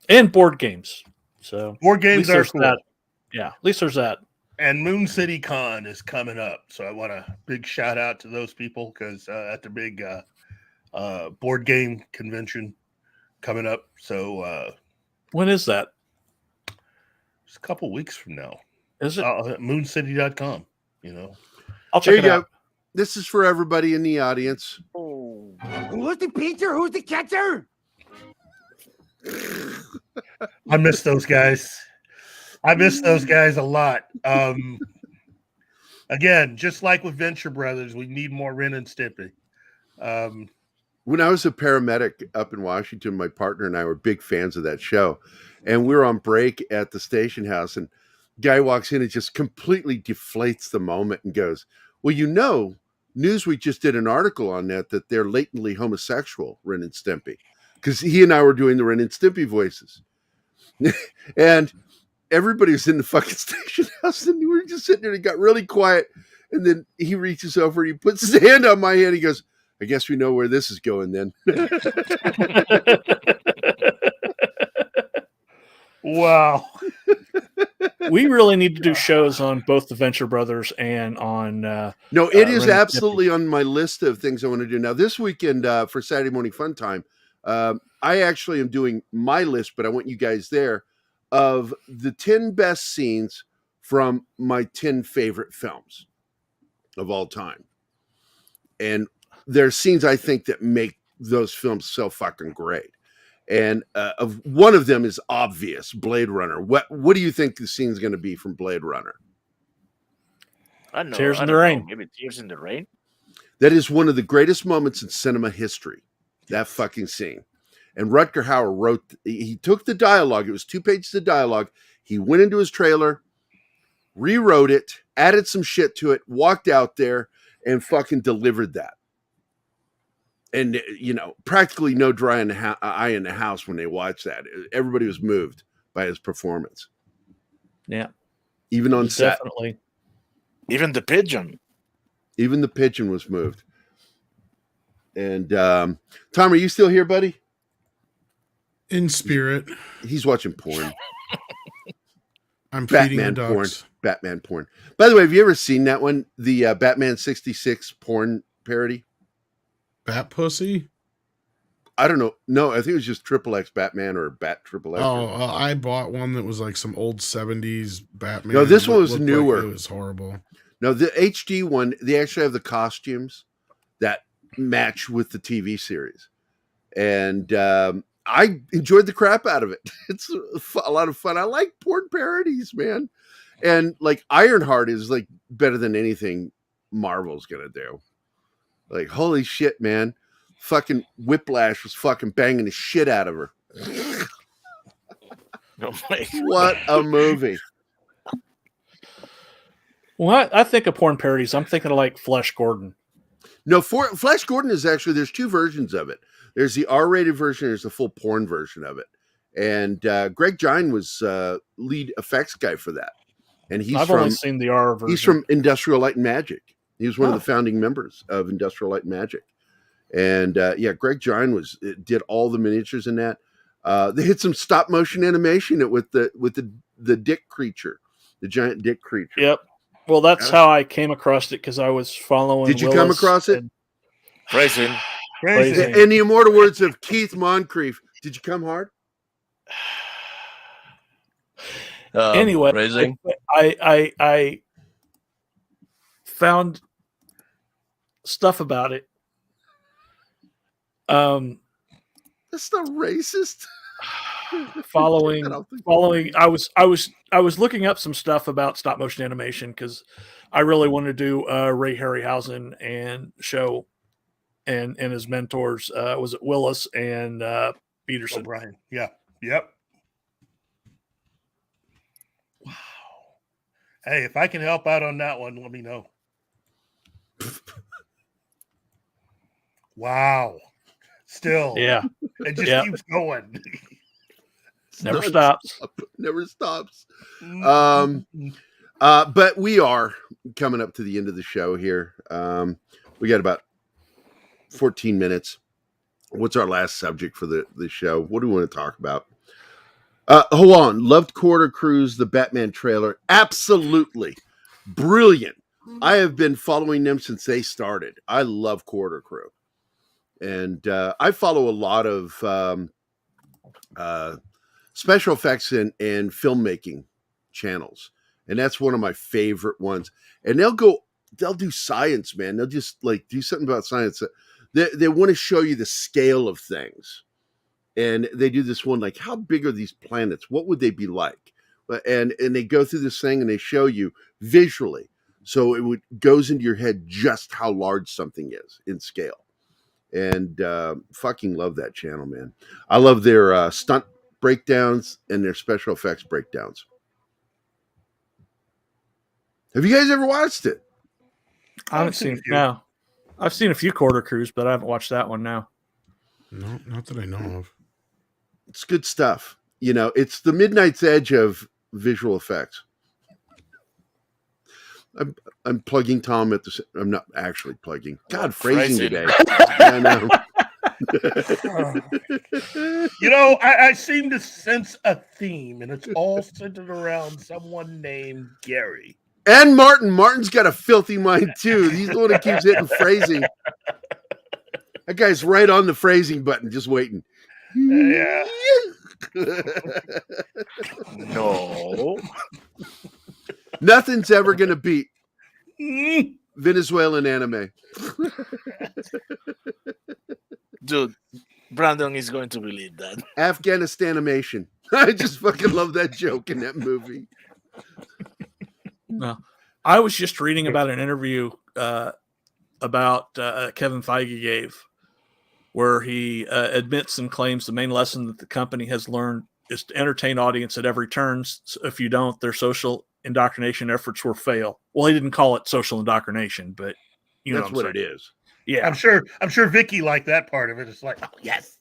And board games. So board games are cool. That. Yeah, at least there's that. And Moon City Con is coming up, so I want a big shout out to those people because at the big board game convention coming up. So when is that? It's a couple weeks from now. Is it? Mooncity.com, I'll check it out. This is for everybody in the audience. Oh. Who's the pitcher? Who's the catcher? I miss those guys. I miss those guys a lot. Again, just like with Venture Brothers, we need more Ren and Stimpy. When I was a paramedic up in Washington, my partner and I were big fans of that show. And we were on break at the station house, and guy walks in and just completely deflates the moment and goes, well, Newsweek just did an article on that they're latently homosexual, Ren and Stimpy. Because he and I were doing the Ren and Stimpy voices. And everybody was in the fucking station house, and we were just sitting there, and it got really quiet. And then he reaches over, and he puts his hand on my hand, he goes, I guess we know where this is going then. Wow. We really need to do shows on both the Venture Brothers and on no, it is absolutely on my list of things I want to do. Now, this weekend for Saturday Morning Fun Time, I actually am doing my list, but I want you guys there, of the 10 best scenes from my 10 favorite films of all time. And there's scenes I think that make those films so fucking great. And of one of them is obvious, Blade Runner. What do you think the scene's going to be from Blade Runner? I know. Tears in the Rain. Maybe Tears in the Rain. That is one of the greatest moments in cinema history. That fucking scene. And Rutger Hauer he took the dialogue. It was 2 pages of dialogue. He went into his trailer, rewrote it, added some shit to it, walked out there, and fucking delivered that. And, practically no dry eye in the house when they watched that. Everybody was moved by his performance. Yeah. Even on set. Definitely. Even the pigeon. Even the pigeon was moved. And, Tom, are you still here, buddy? In spirit. He's watching porn. I'm feeding Batman the porn. ducks. Batman porn. By the way, have you ever seen that one? The Batman 66 porn parody? Bat Pussy? I don't know. No, I think it was just XXX Batman or Bat XXX. Oh, I bought one that was like some old 70s Batman. No, this one was newer. Like it was horrible. No, the HD one, they actually have the costumes that match with the TV series. And I enjoyed the crap out of it. It's a lot of fun. I like porn parodies, man. And like Ironheart is like better than anything Marvel's going to do. Like, holy shit, man. Fucking Whiplash was fucking banging the shit out of her. Oh my What a movie! Well, I think of porn parodies. I'm thinking of like Flesh Gordon. No, Flash Gordon is actually, there's two versions of it. There's the R-rated version. There's the full porn version of it. And Greg Gine was lead effects guy for that. And I've only seen the R version. He's from Industrial Light and Magic. He was one of the founding members of Industrial Light and Magic. And Greg Gine did all the miniatures in that. They hit some stop motion animation with the dick creature, the giant dick creature. Yep. Well, that's how I came across it, because I was following. Did you come across it? Phrasing. In the immortal words of Keith Moncrief, did you come hard? Anyway, I found stuff about it. That's not racist. following I was looking up some stuff about stop motion animation, because I really want to do Ray Harryhausen and show and his mentors, was it Willis and Peterson. O'Brien. Yeah. Yep. Wow. Hey, if I can help out on that one, let me know. Wow. Still. Yeah. It just keeps going. Never stops. Never stops. But we are coming up to the end of the show here. We got about 14 minutes. What's our last subject for the show? What do we want to talk about? Hold on. Loved Quarter Cruise, the Batman trailer. Absolutely brilliant. I have been following them since they started. I love Quarter Crew. And I follow a lot of special effects and filmmaking channels. And that's one of my favorite ones. And they'll do science, man. They'll just like do something about science. They want to show you the scale of things. And they do this one, like, how big are these planets? What would they be like? And they go through this thing and they show you visually. So it goes into your head just how large something is in scale. And fucking love that channel, man. I love their stunt breakdowns and their special effects breakdowns. Have you guys ever watched it? I haven't seen it. No. I've seen a few Quarter Crews, but I haven't watched that one now. No, not that I know of. It's good stuff. You know, it's the Midnight's Edge of visual effects. I'm plugging Tom at the. I'm not actually plugging. God, phrasing today. I know. You know, I seem to sense a theme, and it's all centered around someone named Gary. And Martin. Martin's got a filthy mind too. He's the one that keeps hitting phrasing. That guy's right on the phrasing button, just waiting. Yeah. No. Nothing's ever going to beat Venezuelan anime. Dude, Brandon is going to believe that. Afghanistanimation. I just fucking love that joke in that movie. No, I was just reading about an interview about Kevin Feige gave, where he admits and claims the main lesson that the company has learned is to entertain audience at every turn. So if you don't, their social indoctrination efforts will fail. Well, he didn't call it social indoctrination, but you know that's what it is. Yeah, I'm sure Vicky liked that part of it. It's like, oh yes.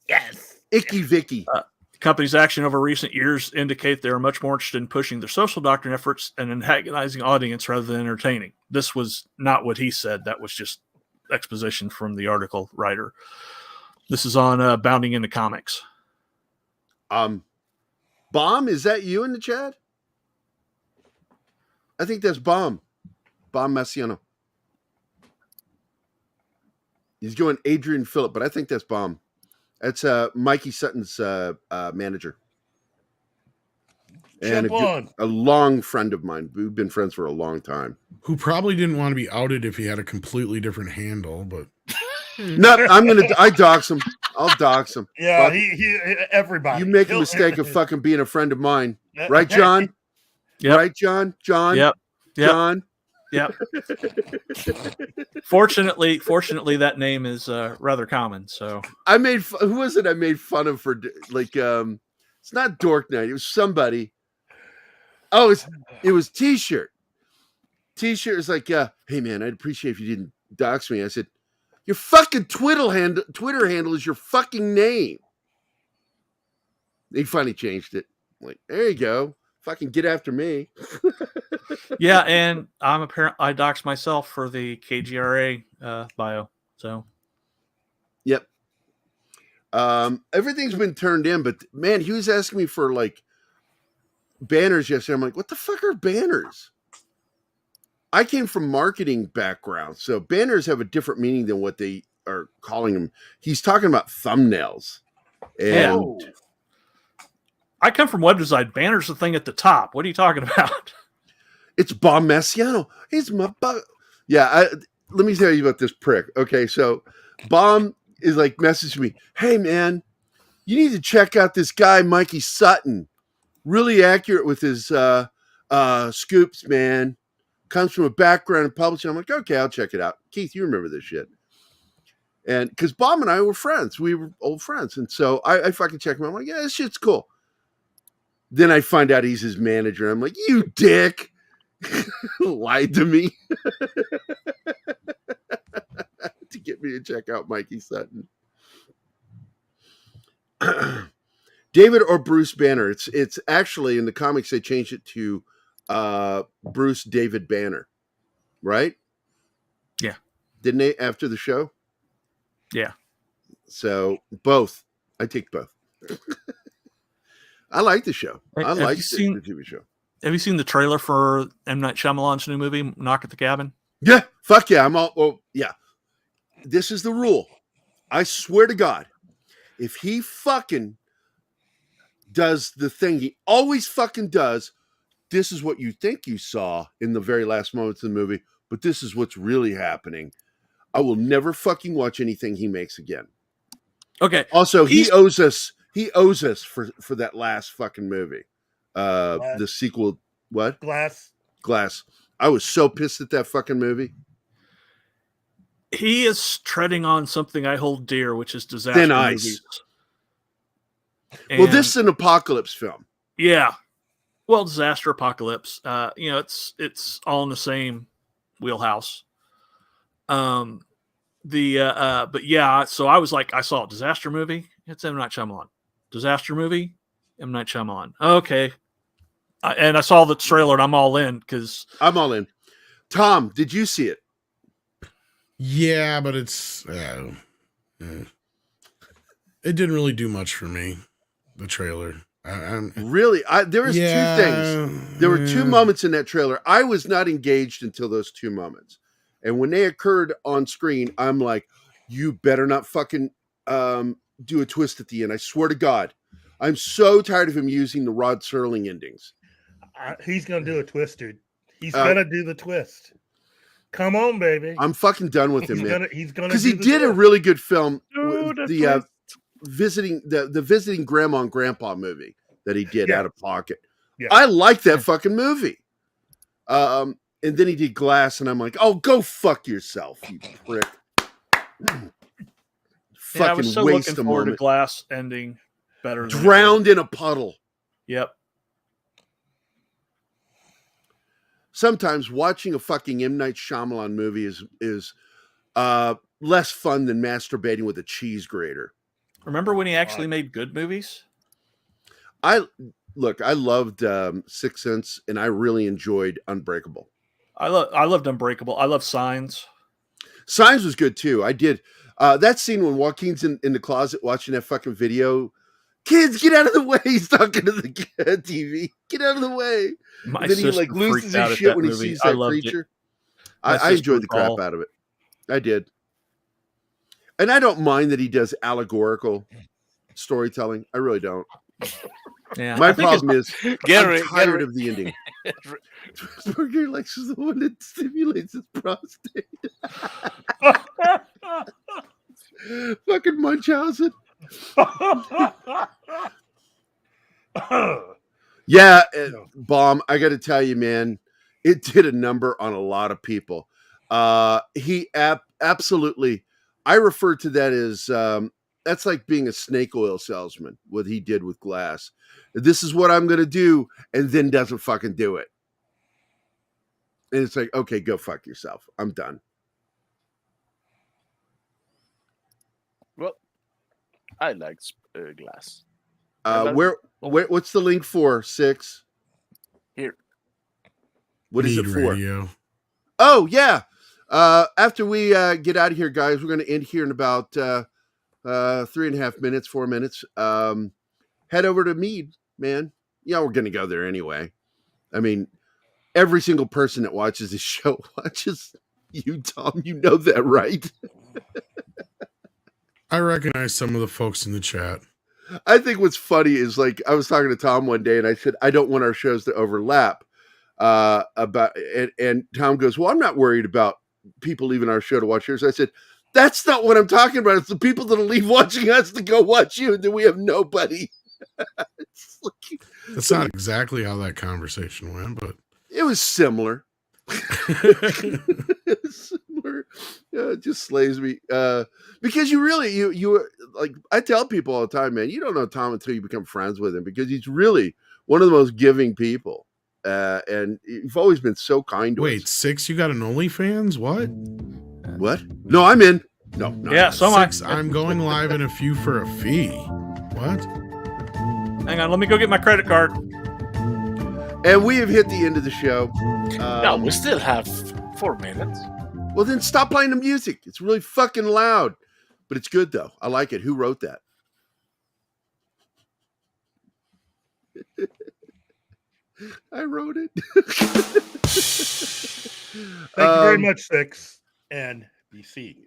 Icky Vicky. The company's action over recent years indicate they are much more interested in pushing their social doctrine efforts and antagonizing audience rather than entertaining. This was not what he said. That was just exposition from the article writer. This is on Bounding into Comics. Bomb, is that you in the chat? I think that's Bomb Massiano. He's going Adrian Phillip, but I think that's Bomb. That's Mikey Sutton's manager. And a long friend of mine. We've been friends for a long time. Who probably didn't want to be outed if he had a completely different handle, but I dox him. I'll dox him. Yeah, he everybody. You make a mistake of fucking being a friend of mine. Right, John? Yep. Right, John? John? Yep. John? Yep. Fortunately, that name is rather common. So who was it I made fun of for like It's not Dork Night. It was somebody. Oh, it was T-shirt. T-shirt is like, hey man, I'd appreciate if you didn't dox me. I said, your fucking Twitter handle is your fucking name. He finally changed it. I'm like, there you go. Fucking get after me. Yeah, and I doxed myself for the KGRA bio. So, yep. Everything's been turned in, but man, he was asking me for like banners yesterday. I'm like, what the fuck are banners? I came from marketing background, so banners have a different meaning than what they are calling them. He's talking about thumbnails. And I come from web design. Banner's the thing at the top. What are you talking about? It's Bob Messiano. He's my Yeah, let me tell you about this prick. Okay, so Bob is like messaging me, hey man, you need to check out this guy, Mikey Sutton. Really accurate with his scoops, man. Comes from a background in publishing. I'm like, okay, I'll check it out. Keith, you remember this shit. And because Bob and I were friends. We were old friends. And so I fucking check him out. I'm like, yeah, this shit's cool. Then I find out he's his manager. I'm like, you dick. Lied to me. To get me to check out Mikey Sutton. David or Bruce Banner. It's actually in the comics they changed it to Bruce David Banner, right? Yeah. Didn't they after the show? Yeah. So both. I take both. I like the show. I like the TV show. Have you seen the trailer for M. Night Shyamalan's new movie, Knock at the Cabin? Yeah. Fuck yeah. Yeah. This is the rule. I swear to God, if he fucking does the thing he always fucking does, this is what you think you saw in the very last moments of the movie, but this is what's really happening. I will never fucking watch anything he makes again. Okay. Also, he owes us for that last fucking movie. The sequel, what? Glass. I was so pissed at that fucking movie. He is treading on something I hold dear, which is disaster Thin Ice. movies. Well, this is an apocalypse film. Yeah. Well, disaster apocalypse. It's all in the same wheelhouse. But yeah, so I was like, I saw a disaster movie. It's M. Night Shyamalan. Disaster movie, M. Night Shyamalan. Okay. And I saw the trailer and I'm all in because I'm all in. Tom, did you see it? Yeah, but it's it didn't really do much for me. The trailer. Really? There was two things. There were two moments in that trailer. I was not engaged until those two moments. And when they occurred on screen, I'm like, you better not fucking do a twist at the end. I swear to God. I'm so tired of him using the Rod Serling endings. He's going to do a twist, dude. He's going to do the twist. Come on, baby. I'm fucking done with him, man. He's going to because he did a really good film, the visiting grandma and grandpa movie that he did out of pocket. Yeah. I like that fucking movie. And then he did Glass, and I'm like, oh, go fuck yourself, you prick. I was so looking forward to Glass ending better. Drowned in a puddle. Yep. Sometimes watching a fucking M. Night Shyamalan movie is less fun than masturbating with a cheese grater. Remember when he actually made good movies? I loved Sixth Sense, and I really enjoyed Unbreakable. I loved Unbreakable. I love Signs. Signs was good too. I did. That scene when Joaquin's in the closet watching that fucking video. Kids, get out of the way. He's talking to the TV. Get out of the way. And then he like loses his shit when he sees that creature. I enjoyed the crap out of it. I did. And I don't mind that he does allegorical storytelling. I really don't. Yeah. My problem is I'm tired of the ending. Burger Lex is the one that stimulates his prostate. Fucking Munchausen. Yeah, Bomb, I got to tell you, man, it did a number on a lot of people. He absolutely, I refer to that as That's like being a snake oil salesman, what he did with Glass. This is what I'm going to do, and then doesn't fucking do it. And it's like, okay, go fuck yourself. I'm done. Well, I like Glass. What's the link for, 6? Here. What is it Need for? radio. Oh, yeah. After we get out of here, guys, we're going to end here in about 3.5 minutes, 4 minutes. Head over to Mead, man. Yeah, we're going to go there anyway. I mean, every single person that watches this show watches you, Tom. You know that, right? I recognize some of the folks in the chat. I think what's funny is, like, I was talking to Tom one day and I said, I don't want our shows to overlap. And Tom goes, well, I'm not worried about people leaving our show to watch yours. I said, that's not what I'm talking about. It's the people that'll leave watching us to go watch you, and then we have nobody. That's not exactly how that conversation went, but it was similar. It just slays me. Because you really, you like, I tell people all the time, man, you don't know Tom until you become friends with him, because he's really one of the most giving people. And you've always been so kind to us. Wait, 6, you got an OnlyFans? What? No, I'm in. No. Yeah, so 6, I'm going live in a few for a fee. What? Hang on, let me go get my credit card. And we have hit the end of the show. No, we still have 4 minutes. Well, then stop playing the music. It's really fucking loud. But it's good, though. I like it. Who wrote that? I wrote it. Thank you very much, 6. And be seeing you.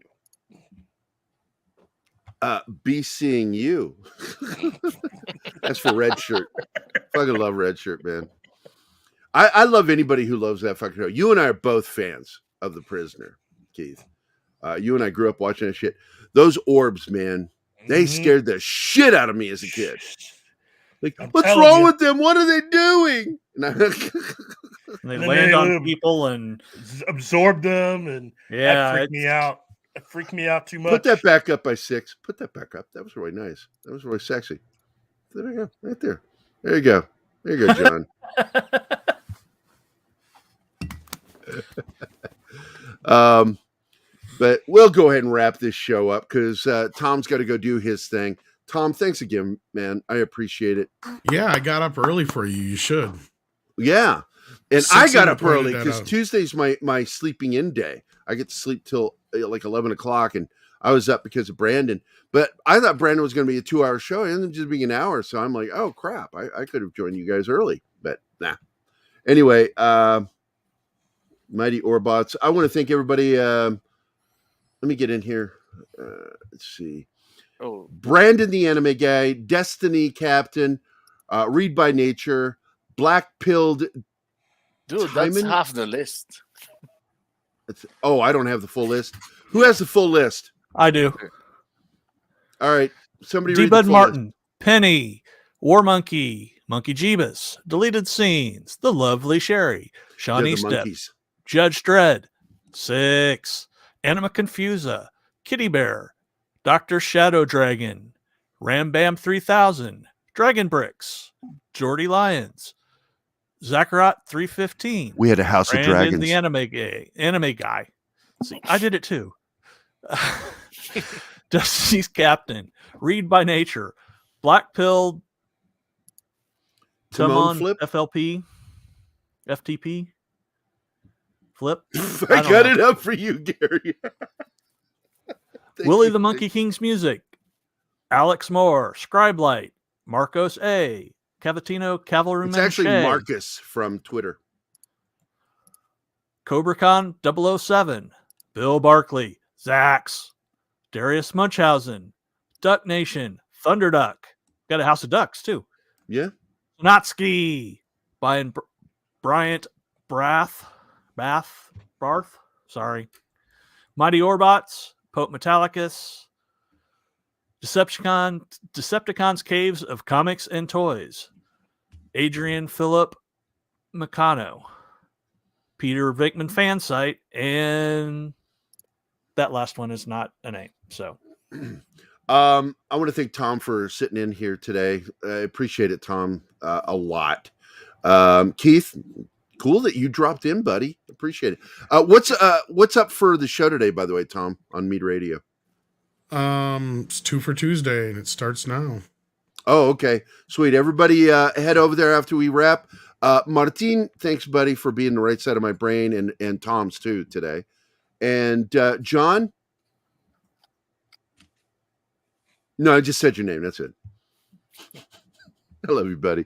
Be seeing you. That's for Red Shirt. Fucking love Red Shirt, man. I love anybody who loves that fucking show. You and I are both fans of The Prisoner, Keith. You and I grew up watching that shit. Those orbs, man, they scared the shit out of me as a kid. Like, what's wrong with them? What are they doing? They land on people and absorb them, and yeah, that freaked me out. It freaked me out too much. Put that back up by 6. Put that back up. That was really nice. That was really sexy. There you go. Right there. There you go. There you go, John. But we'll go ahead and wrap this show up because Tom's got to go do his thing. Tom, thanks again, man. I appreciate it. Yeah, I got up early for you. You should. Yeah. And I got up early because Tuesday's my sleeping in day. I get to sleep till like 11 o'clock, and I was up because of Brandon. But I thought Brandon was going to be a 2-hour show. It ended up just being an hour. So I'm like, oh, crap. I could have joined you guys early. But nah. Anyway, Mighty Orbots. I want to thank everybody. Let me get in here. Let's see. Oh, Brandon the Anime Guy, Destiny Captain, Read by Nature, Black Pilled. Dude, that's half the list. I don't have the full list. Who has the full list? I do. All right. Somebody D. read Bud the full Martin, list. Penny, War Monkey, Monkey Jeebus, Deleted Scenes, The Lovely Sherry, Shawnee Step, monkeys. Judge Dredd, 6, Anima Confusa, Kitty Bear, Dr. Shadow Dragon, Ram Bam 3000, Dragon Bricks, Jordy Lyons, Zachariah 315. We had a House of Dragons. The anime guy. See, I did it too. Destiny's Captain, Read by Nature, Black Pill, Timon Flip, FLP, FTP, Flip. I got it up for you, Gary. Willie the Monkey King's Music, Alex Moore, Scribelight, Marcos A, Cavatino Cavalryman. It's actually Shea, Marcus from Twitter. CobraCon 007, Bill Barkley, Zax, Darius Munchausen, Duck Nation, Thunderduck. Got a House of Ducks too. Yeah. Notsky, Bryant Barth. Sorry. Mighty Orbots, Pope Metallicus, Decepticons Caves of Comics and Toys, Adrian Philip Meccano, Peter Vickman Fan Site, and that last one is not a name. So I want to thank Tom for sitting in here today. I appreciate it, Tom, a lot. Keith, cool that you dropped in, buddy. Appreciate it. What's up for the show today, by the way, Tom, on Mead Radio? It's 2 for Tuesday, and it starts now. Oh, okay. Sweet. Everybody head over there after we wrap. Martin, thanks, buddy, for being the right side of my brain, and Tom's too today. And John? No, I just said your name. That's it. I love you, buddy.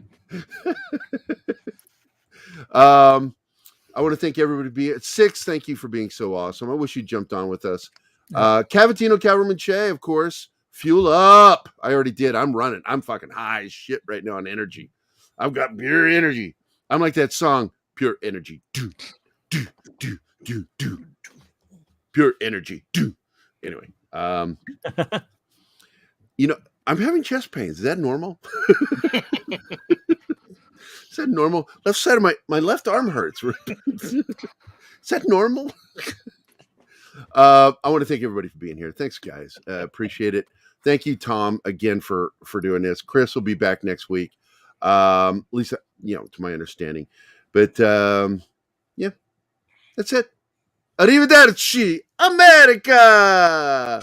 I want to thank everybody for being at 6. Thank you for being so awesome. I wish you jumped on with us. Cavatino Cavermanche, of course. Fuel up. I already did. I'm running. I'm fucking high as shit right now on energy. I've got pure energy. I'm like that song, Pure Energy. Do, do, do, do, do. Pure energy. Do. Anyway, you know, I'm having chest pains. Is that normal? Is that normal? Left side of my left arm hurts. Is that normal? I want to thank everybody for being here. Thanks, guys. Appreciate it. Thank you, Tom, again for doing this. Chris will be back next week. At least, to my understanding. But yeah, that's it. Arrivederci, America!